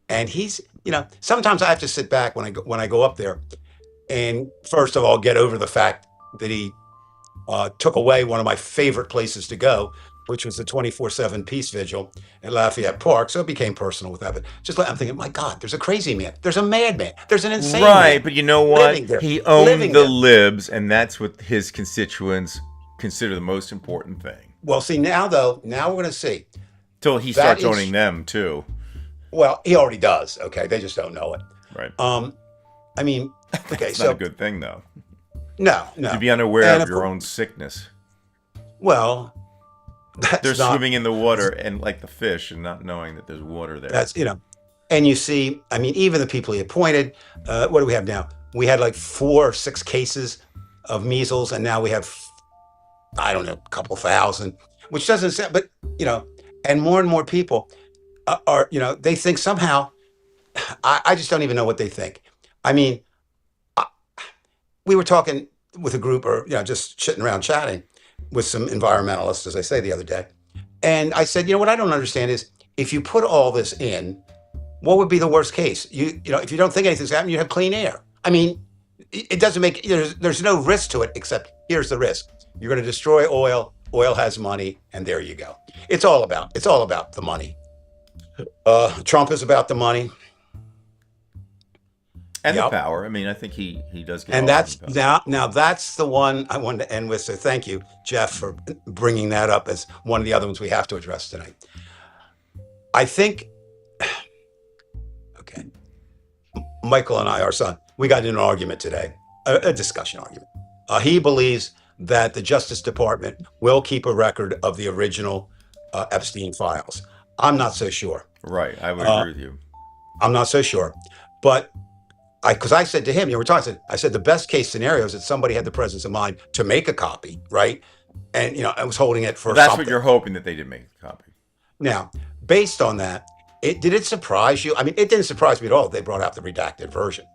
And sometimes I have to sit back when I go up there and first of all get over the fact that he took away one of my favorite places to go, which was the 24/7 Peace Vigil at Lafayette Park. So it became personal with that. But I'm thinking, my God, there's a crazy man. There's a madman. There's an insane Right, man but you know what? living there, He owned living the there. libs, and that's what his constituents consider the most important thing. Well, see, now though, now we're going to see. Till he That starts owning is, them too. well, he already does. Okay. They just don't know it. Right. Um, I mean, okay. That's not a So good thing, though. no, To no. be unaware And of of your course, own sickness. well, They're that's not, swimming in the water and like the fish and not knowing that there's water there. and you see, I mean, even the people he appointed, what do we have now? We had like 4 or 6 cases of measles, and now we have, I don't know, a couple thousand, which doesn't sound, but, and more people they think somehow, I just don't even know what they think. I mean, I, we were talking with a group or, just sitting around chatting, with some environmentalists, as I say the other day. And I said, what I don't understand is if you put all this in, what would be the worst case? If you don't think anything's happening, you have clean air. I mean, it doesn't make there's no risk to it except here's the risk. You're going to destroy oil. Oil has money, and there you go. It's all about the money. Trump is about the money. And Yep. the power. I mean, I think he does get And all that's the power. now that's the one I wanted to end with. So thank you, Jeff, for bringing that up as one of the other ones we have to address tonight. I think, okay, Michael and I, our son, we got in an argument today, a discussion argument. He believes that the Justice Department will keep a record of the original Epstein files. I'm not so sure. Right. I would agree with you. I'm not so sure. But because I said to him, we're talking, I said the best case scenario is that somebody had the presence of mind to make a copy, right? And, I was holding it for That's something. what you're hoping, that they did make a copy. Now, based on that, did it surprise you? I mean, it didn't surprise me at all. They brought out the redacted version.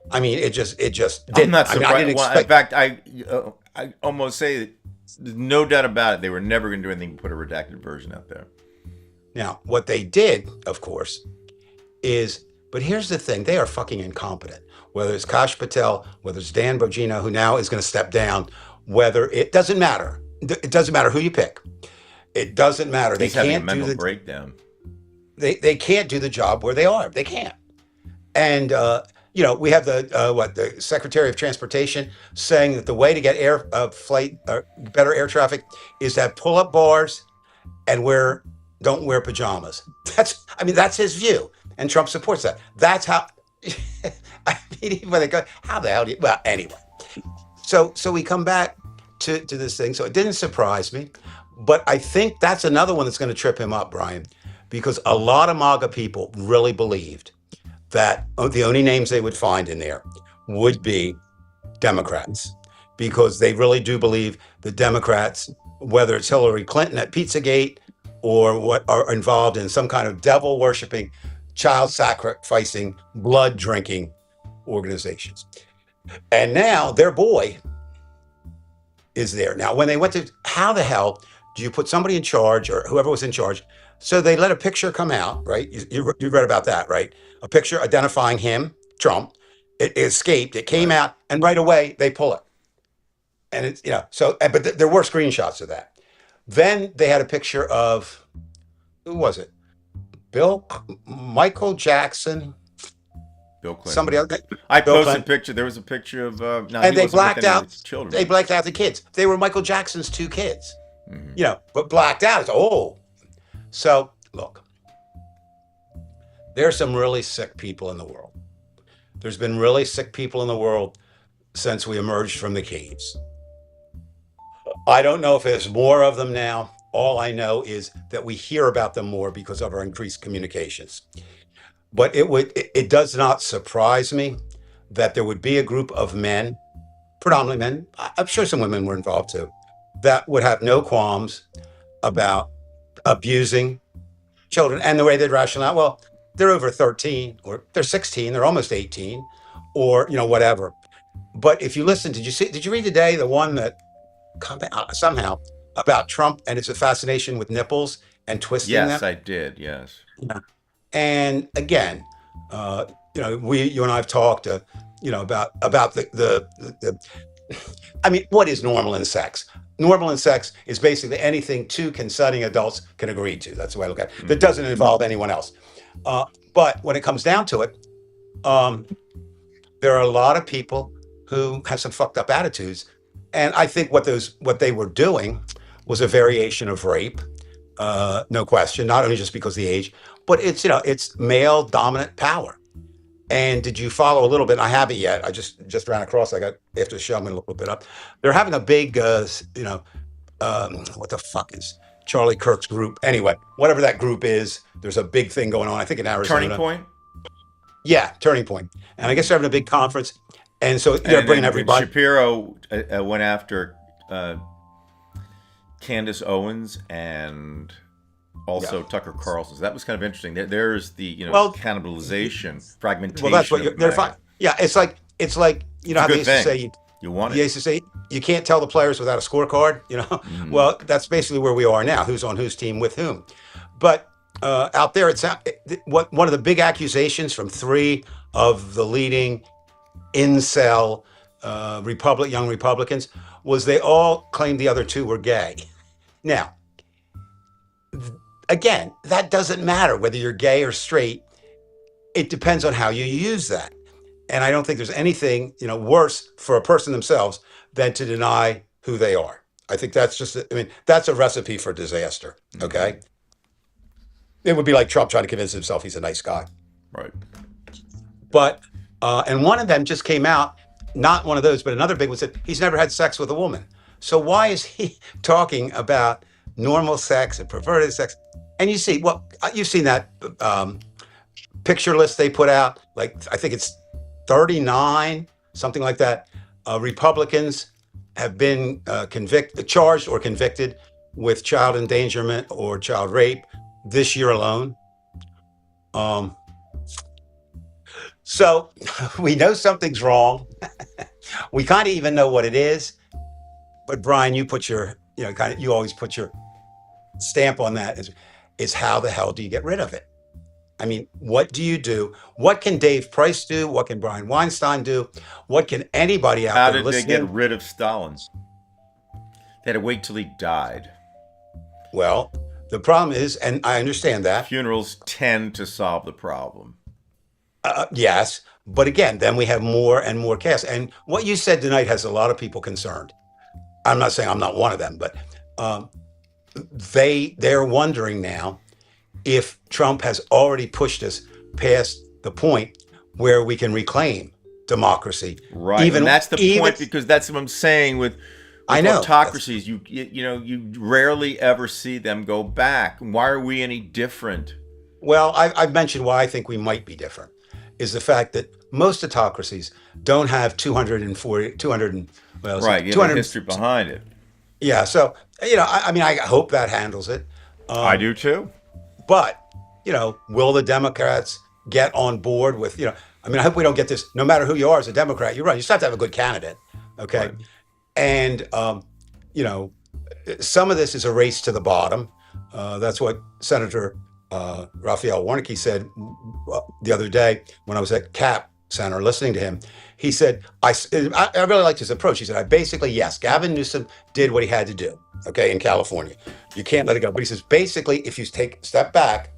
I mean, it just didn't. I'm not surprised. I didn't Well, expect. in fact, I almost say that there's no doubt about it. They were never going to do anything but put a redacted version out there. Now, what they did, of course, is, but here's the thing, they are fucking incompetent. Whether it's Kash Patel, whether it's Dan Bongino, who now is going to step down, it doesn't matter. It doesn't matter who you pick. It doesn't matter. He's having a mental breakdown. They can't do the job where they are. They can't. And, we have the Secretary of Transportation saying that the way to get better air traffic is to have pull-up bars and don't wear pajamas. That's his view. And Trump supports that. That's how, when they go, how the hell do you, well, anyway. So we come back to this thing. So it didn't surprise me, but I think that's another one that's going to trip him up, Brian, because a lot of MAGA people really believed that the only names they would find in there would be Democrats, because they really do believe the Democrats, whether it's Hillary Clinton at Pizzagate or what are involved in some kind of devil worshiping, child sacrificing, blood drinking organizations. And now their boy is there. Now, when they went to, how the hell do you put somebody in charge, or whoever was in charge? So they let a picture come out, right? You read about that, right? A picture identifying him, Trump. It escaped. It came out, and right away they pull it. And it's, but there were screenshots of that. Then they had a picture of, who was it? Michael Jackson. Bill Clinton. Somebody else. I Bill posted Clinton. a picture. There was a picture of, and they blacked out. Children. They blacked out the kids. They were Michael Jackson's two kids. Mm-hmm. But blacked out. So look, there's some really sick people in the world. There's been really sick people in the world since we emerged from the caves. I don't know if there's more of them now. All I know is that we hear about them more because of our increased communications. But it does not surprise me that there would be a group of men, predominantly men, I'm sure some women were involved too, that would have no qualms about abusing children. And the way they'd rationalize, well, they're over 13 or they're 16, they're almost 18, or whatever. But if you listen, did you read today the one that somehow about Trump and his fascination with nipples and twisting them? Yes, I did. Yes. Yeah. And again, you and I have talked, about the what is normal in sex? Normal in sex is basically anything two consenting adults can agree to. That's the way I look at it. That doesn't involve anyone else. But when it comes down to it, there are a lot of people who have some fucked up attitudes. And I think what they were doing was a variation of rape. No question, not only just because of the age, but it's male dominant power. And did you follow a little bit? I haven't yet. I just ran across. I got after the show. I'm going to look a bit up. They're having a big, what the fuck is Charlie Kirk's group? Anyway, whatever that group is, there's a big thing going on. I think in Arizona. Turning Point. Yeah, Turning Point. And I guess they're having a big conference, and so they're bringing everybody. Shapiro went after Candace Owens and also Tucker Carlson. So that was kind of interesting. There's the cannibalization, fragmentation. Well, that's what they're fine. Yeah, it's like how they used to say. You want it. They used to say you can't tell the players without a scorecard, you know. Hmm. Well, that's basically where we are now. Who's on whose team with whom? But out there, what one of the big accusations from three of the leading incel young Republicans was they all claimed the other two were gay. Now, again, that doesn't matter whether you're gay or straight. It depends on how you use that. And I don't think there's anything, worse for a person themselves than to deny who they are. I think that's that's a recipe for disaster. Hmm. Okay. It would be like Trump trying to convince himself he's a nice guy. Right. But, and one of them just came out, not one of those, but another big one said he's never had sex with a woman. So why is he talking about normal sex and perverted sex? And you see, well, you've seen that picture list they put out. Like, I think it's 39, something like that. Republicans have been charged or convicted with child endangerment or child rape this year alone. Um, so we know something's wrong. We kind of even know what it is. But Brian, you put your, you always put your stamp on that. Is how the hell do you get rid of it? I mean, what do you do? What can Dave Price do? What can Brian Weinstein do? What can anybody out How there did they get listening? rid of Stalin? They had to wait till he died. Well, the problem is, and I understand that, Funerals tend to solve the problem. yes, but again, then we have more and more chaos. And what you said tonight has a lot of people concerned. I'm not saying I'm not one of them, but um, they're wondering now if Trump has already pushed us past the point where we can reclaim democracy. Right, and Even that's the even point because that's what I'm saying with I know that's autocracies. You rarely ever see them go back. Why are we any different? well, I've mentioned why I think we might be different is the fact that most autocracies don't have 240, 200, well, let's see, Right, you have a 200, history behind it. yeah. So, I mean, I hope that handles it. I Um, do too. but, will the Democrats get on board with, I mean, I hope we don't get this, no matter who you are as a Democrat, you're right. You just have to have a good candidate. Okay. Right. And, you know, some of this is a race to the bottom. That's what Senator Raphael Warnock said the other day when I was at CAP Center listening to him. He said, I really liked his approach. He said, yes, Gavin Newsom did what he had to do, okay, in California. You can't let it go. But he says, basically, if you take a step back,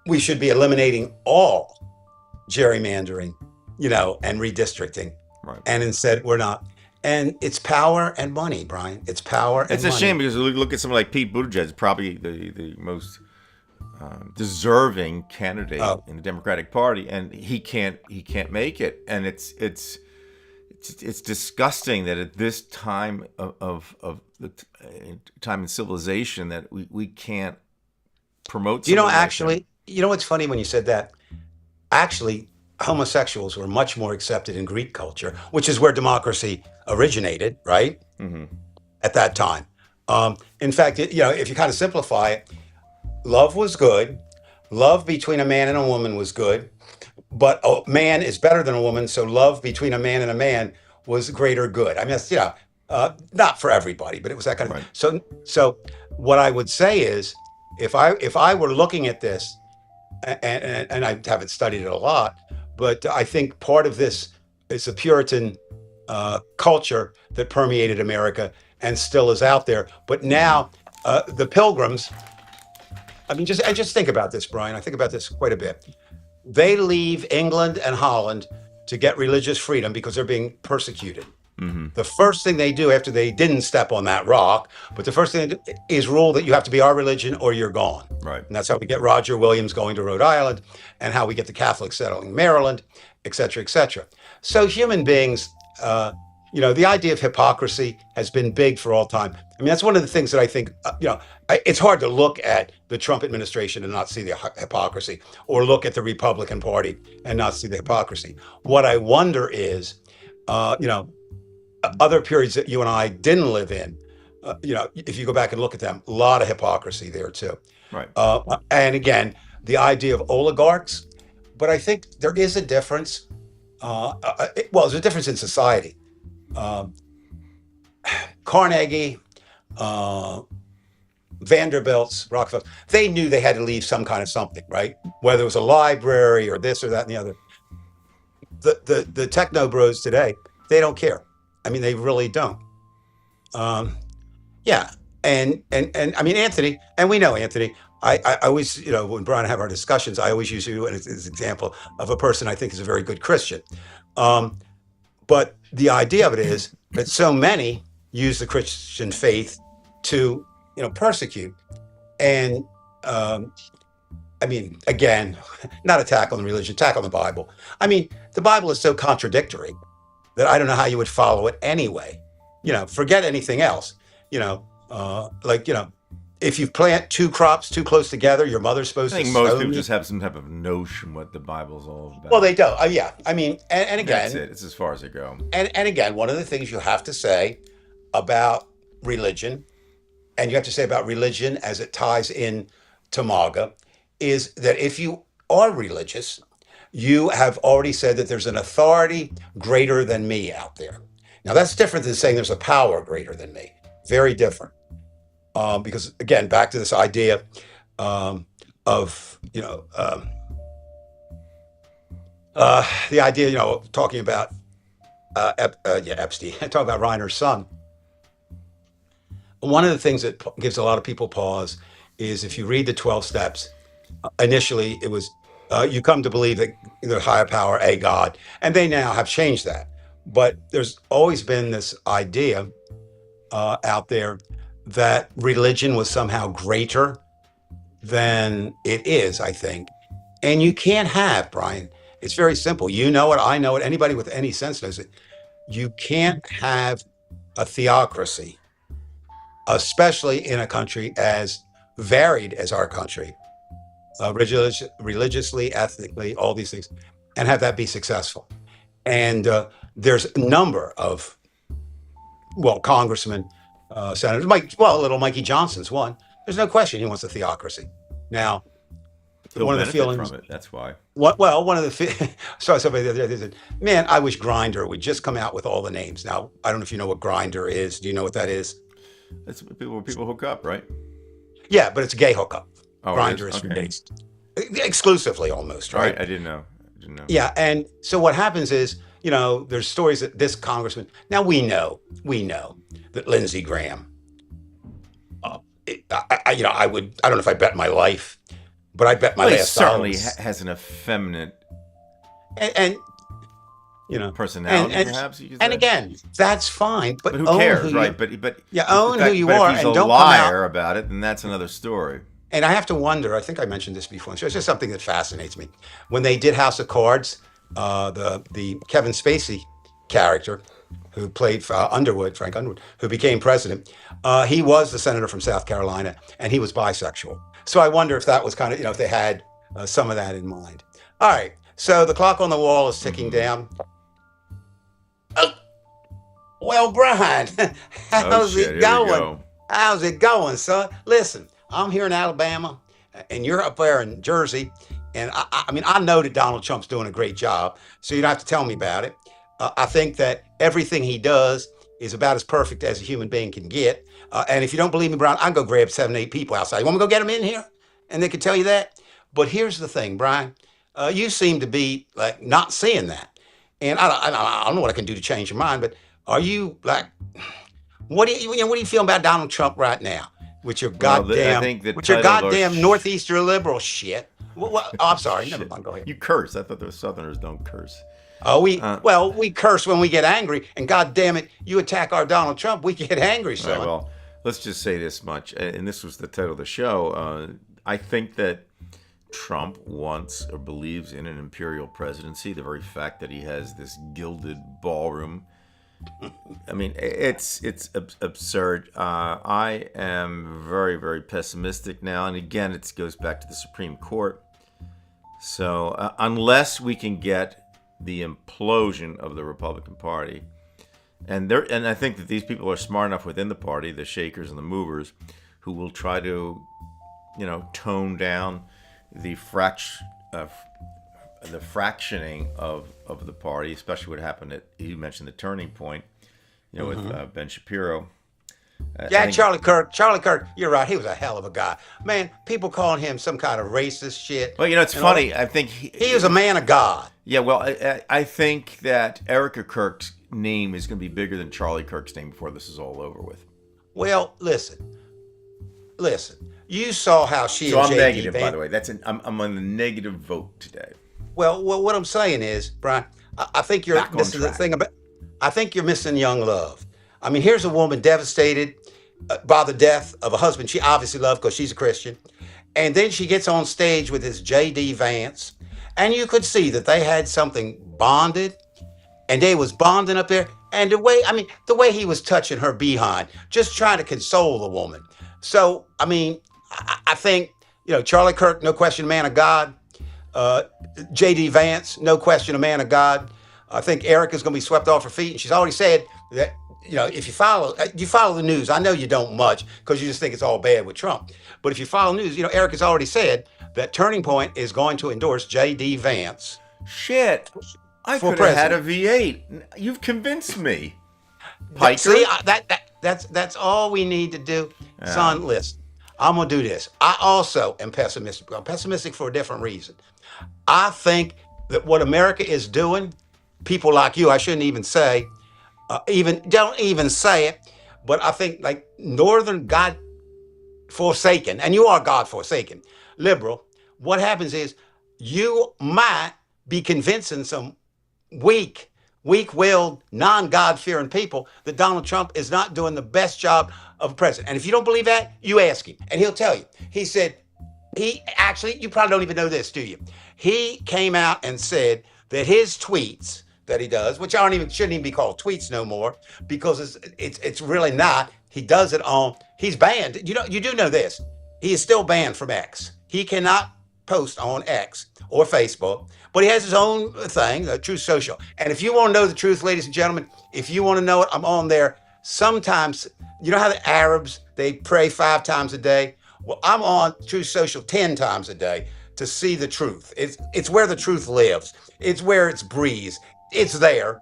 we should be eliminating all gerrymandering, and redistricting. Right. And instead, we're not. And it's power and money, Brian. It's power and It's a money. shame because look at someone like Pete Buttigieg, probably the most deserving candidate Oh, in the Democratic Party, and he can't make it, and it's disgusting that at this time of the time in civilization that we can't promote do you know somebody like him. actually? You know what's funny when you said that? Actually, homosexuals were much more accepted in Greek culture, which is where democracy originated, right? Hmm. At that time. In fact, if you kind of simplify it, love was good. Love between a man and a woman was good, but a man is better than a woman, so love between a man and a man was greater good. I mean, that's not for everybody, but it was that kind of. Right. So what I would say is, if I were looking at this, and I haven't studied it a lot, but I think part of this is a Puritan culture that permeated America and still is out there. But Hmm. now the Pilgrims. I mean, just think about this, Brian. I think about this quite a bit. They leave England and Holland to get religious freedom because they're being persecuted. Hmm. The first thing they do after they didn't step on that rock, but the first thing they do is rule that you have to be our religion or you're gone. Right. And that's how we get Roger Williams going to Rhode Island and how we get the Catholics settling Maryland, et cetera, et cetera. So human beings, the idea of hypocrisy has been big for all time. I mean, that's one of the things that I think, it's hard to look at the Trump administration and not see the hypocrisy, or look at the Republican Party and not see the hypocrisy. What I wonder is, other periods that you and I didn't live in, if you go back and look at them, a lot of hypocrisy there too. Right. And again, the idea of oligarchs, but I think there is a difference. Well, there's a difference in society. Carnegie, uh, Vanderbilt's, Rockefeller, they knew they had to leave some kind of something, right? Whether it was a library or this or that and the other. The techno bros today, they don't care. I mean, they really don't. Um, yeah, and I mean Anthony, and we know Anthony. I always, when Brian and I have our discussions, I always use you as an example of a person I think is a very good Christian. Um, but the idea of it is that so many use the Christian faith to, persecute. And I mean, again, not attack on the religion, attack on the Bible. I mean, the Bible is so contradictory that I don't know how you would follow it anyway. Forget anything else. Like, if you plant two crops too close together, your mother's I supposed to think most stone people you. just have some type of notion what the Bible's all about. Well, they don't. Yeah. I mean, and That's again, it. It's as far as it go. and again, one of the things you have to say about religion, and you have to say about religion as it ties in to MAGA, is that if you are religious, you have already said that there's an authority greater than me out there. Now, that's different than saying there's a power greater than me. Very different. Because again, back to this idea um, of the idea, talking about Epstein, talking about Reiner's son. One of the things that gives a lot of people pause is if you read the 12 steps. Initially, it was you come to believe that the higher power, a God, and they now have changed that. But there's always been this idea out there that religion was somehow greater than it is, I think. And you can't have, Brian, it's very simple. You know it, I know it, anybody with any sense knows it. You can't have a theocracy, especially in a country as varied as our country, religiously, ethnically, all these things, and have that be successful. And there's a number of, congressmen, senators, little Mikey Johnson's one. There's no question he wants a theocracy. Now, He'll one of the benefit feelings, from it. That's why. one of the, saw somebody the other day, they said, man, I wish Grinder would just come out with all the names. Now, I don't know if you know what Grinder is. Do you know what that is? That's where people hook up, right? Yeah, but it's a gay hookup. Oh, Grinder it is for okay. gays. Exclusively almost, All right? right, I didn't know. Yeah, and so what happens is, there's stories that this congressman. Now we know that Lindsey Graham. I would. I don't know if I bet my life, but I bet my Well, he last dollar. certainly has an effeminate And personality, and perhaps you could and say. again, that's fine. But But who own cares, who right? You, But yeah, own who you but are, if he's and a don't come out. liar about it, then that's another story. And I have to wonder. I think I mentioned this before. So it's just something that fascinates me. When they did House of Cards, the Kevin Spacey character, who played Frank Underwood, who became president, he was the senator from South Carolina, and he was bisexual. So I wonder if that was kind of, if they had some of that in mind. All right. So the clock on the wall is ticking down. Oh, well, Brian, how's shit, it here we going? go. How's it going, son? Listen, I'm here in Alabama, and you're up there in Jersey. And I mean, I know that Donald Trump's doing a great job, so you don't have to tell me about it. I think that everything he does is about as perfect as a human being can get. And if you don't believe me, Brian, I can go grab 7, 8 people outside. You want me to go get them in here? And they can tell you that. But here's the thing, Brian. You seem to be like not seeing that. And I don't know what I can do to change your mind, but are you like, what do you feel about Donald Trump right now? With your I think the with your title of our goddamn Northeastern liberal shit. Oh, I'm sorry. Never Shit. mind. Go ahead. You curse. I thought those Southerners don't curse. Oh, we curse when we get angry, and God damn it, you attack our Donald Trump, we get angry, All right, son. well, let's just say this much, and this was the title of the show. I think that Trump wants or believes in an imperial presidency. The very fact that he has this gilded ballroom. I mean, it's absurd. I am very, very pessimistic now, and again, it goes back to the Supreme Court. So unless we can get the implosion of the Republican Party, and I think that these people are smart enough within the party, the shakers and the movers, who will try to, tone down the fractioning of the party, especially what happened you mentioned the turning point. with Ben Shapiro. I Yeah, think, Charlie Kirk. Charlie Kirk, you're right. He was a hell of a guy. Man, people calling him some kind of racist shit. well, it's And all that. funny. I think He was a man of God. yeah. Well, I think that Erica Kirk's name is going to be bigger than Charlie Kirk's name before this is all over with. Well, listen. You saw how she So and I'm JD negative, by Vance. the way. I'm on the negative vote today. Well, what I'm saying is, Brian, I think you're Back on missing the track. thing about. I think you're missing young love. I mean, here's a woman devastated by the death of a husband she obviously loved because she's a Christian, and then she gets on stage with this JD Vance, and you could see that they had something bonded, and they was bonding up there. And the way he was touching her behind, just trying to console the woman. So, I mean, I think Charlie Kirk, no question, a man of God. Uh, JD Vance, no question, a man of God. I think Erica's going to be swept off her feet, and she's already said that if you follow the news. I know you don't much because you just think it's all bad with Trump. But if you follow news, Erica's already said that Turning Point is going to endorse JD Vance Shit, I for could have had a president. V8. You've convinced me, See, Piker. that's all we need to do, Yeah. son. Listen, I'm gonna do this. I also am pessimistic. I'm pessimistic for a different reason. I think that what America is doing, people like you, I shouldn't even say, even don't even say it, but I think like Northern God forsaken, and you are God forsaken, liberal. What happens is you might be convincing some weak, weak-willed, non-God-fearing people that Donald Trump is not doing the best job of a president. And if you don't believe that, you ask him, and he'll tell you. He said, he actually, you probably don't even know this, do you? He came out and said that his tweets that he does, which shouldn't even be called tweets no more, because it's really not. He does it on. He's banned. You do know this. He is still banned from X. He cannot post on X or Facebook, but he has his own thing, Truth Social. And if you want to know the truth, ladies and gentlemen, if you want to know it, I'm on there. Sometimes, you know how the Arabs, they pray 5 times a day? Well, I'm on Truth Social 10 times a day to see the truth. It's where the truth lives. It's where it breathes. It's there.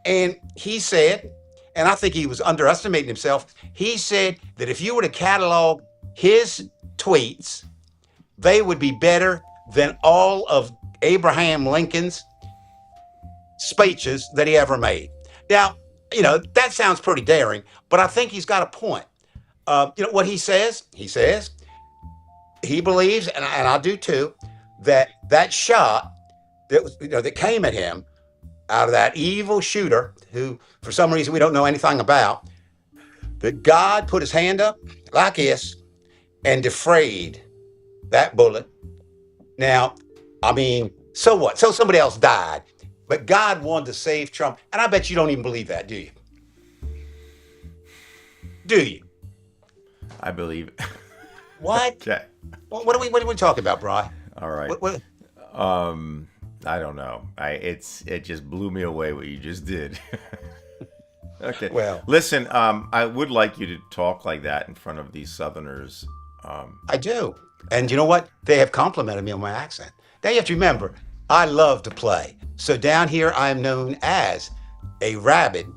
And he said, and I think he was underestimating himself, he said that if you were to catalog his tweets, they would be better than all of Abraham Lincoln's speeches that he ever made. Now, that sounds pretty daring, but I think he's got a point. What he says? He says he believes, and I do too, that shot that came at him out of that evil shooter who, for some reason we don't know anything about, that God put his hand up like this and defrayed that bullet. Now, I mean, so what? So somebody else died, but God wanted to save Trump. And I bet you don't even believe that, do you? Do you? I believe. What? Okay. What are we talking about, Bri? All right. What? I don't know. It just blew me away what you just did. Okay. Well, Listen, I would like you to talk like that in front of these Southerners. I do. And you know what? They have complimented me on my accent. Now you have to remember, I love to play. So down here, I am known as a rabid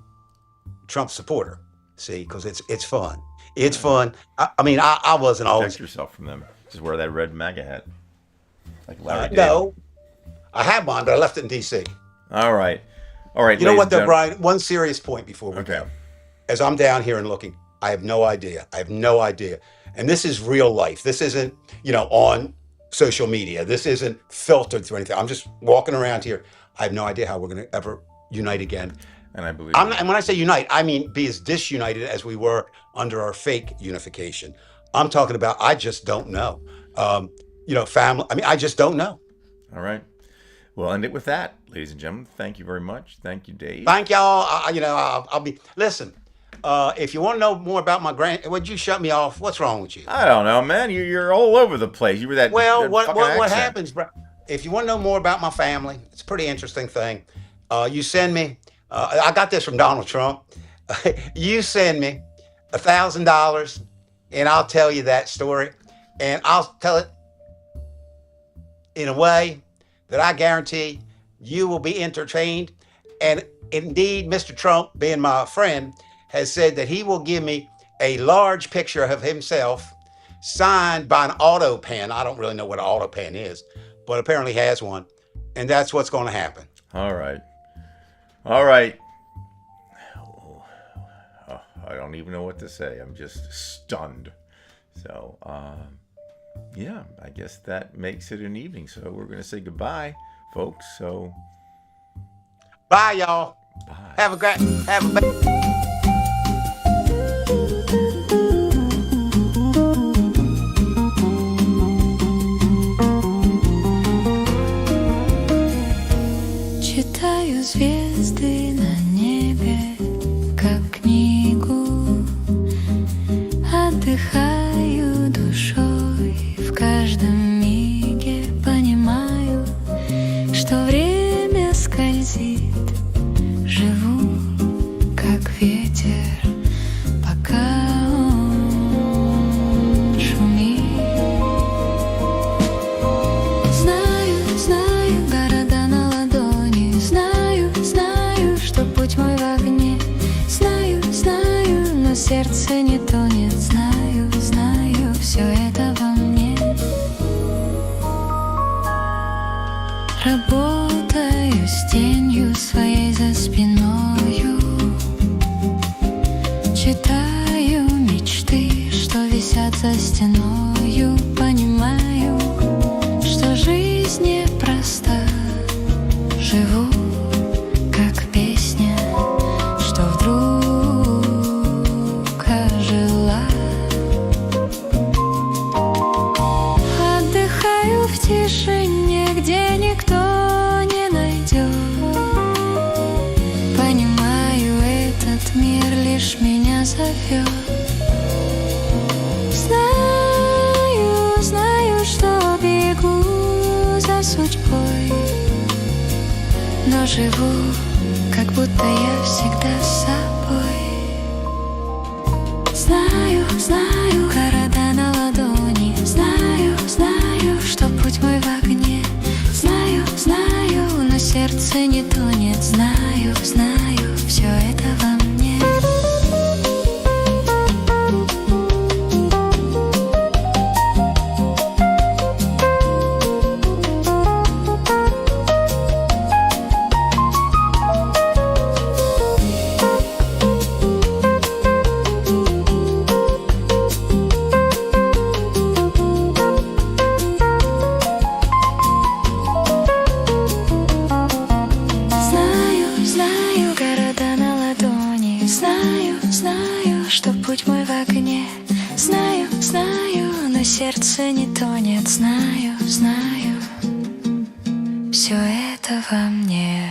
Trump supporter. See, because it's fun. It's fun. I mean, I wasn't Protect always. yourself from them. Just wear that red MAGA hat, like Larry David. No, I have mine, but I left it in D.C. All right. All right. You know ladies what, and though, gentlemen. Brian? One serious point before we Okay. go. As I'm down here and looking, I have no idea. I have no idea. And this is real life. This isn't, on social media. This isn't filtered through anything. I'm just walking around here. I have no idea how we're going to ever unite again. And I believe. And when I say unite, I mean be as disunited as we were under our fake unification. I'm talking about, I just don't know. Family. I mean, I just don't know. All right. We'll end it with that, ladies and gentlemen. Thank you very much. Thank you, Dave. Thank y'all. I'll be, listen, if you want to know more about my would you shut me off? What's wrong with you? I don't know, man. You're all over the place. You were that. Well, that what fucking what accent. happens, bro? If you want to know more about my family, it's a pretty interesting thing. You send me. I got this from Donald Trump. You send me $1,000, and I'll tell you that story, and I'll tell it in a way that I guarantee you will be entertained, And indeed, Mr. Trump, being my friend, has said that he will give me a large picture of himself signed by an auto pen. I don't really know what an auto pen is, but apparently has one. And that's what's going to happen. All right. All right. Oh, I don't even know what to say. I'm just stunned. So, yeah, I guess that makes it an evening. So we're going to say goodbye, folks. So, bye, y'all. bye. Have a Читаю звезды на небе, как книгу, отдыхаю душой в каждом миге, понимаю, что время скользит, живу, как ветер, пока он шумит. Знаю, города на ладони, знаю, что путь мой в огне. Знаю, но сердце не тонет. Знаю, все это во мне. Работаю с тенью своей за спиною. Читаю мечты, что висят за стеною. Понимаю, что жизнь непроста. Живу, как песня, что вдруг ожила. Отдыхаю в тишине, где никто не найдет. Понимаю, этот мир лишь меня зовет. Знаю, что бегу за судьбой, но живу, как будто я всегда с собой. Знаю, города на ладони. Знаю, что путь мой в огне. Знаю, но сердце не тонет. Знаю, все это во мне. Знаю, города на ладони. Знаю, что путь мой в огне. Знаю, но сердце не тонет. Знаю, все это во мне.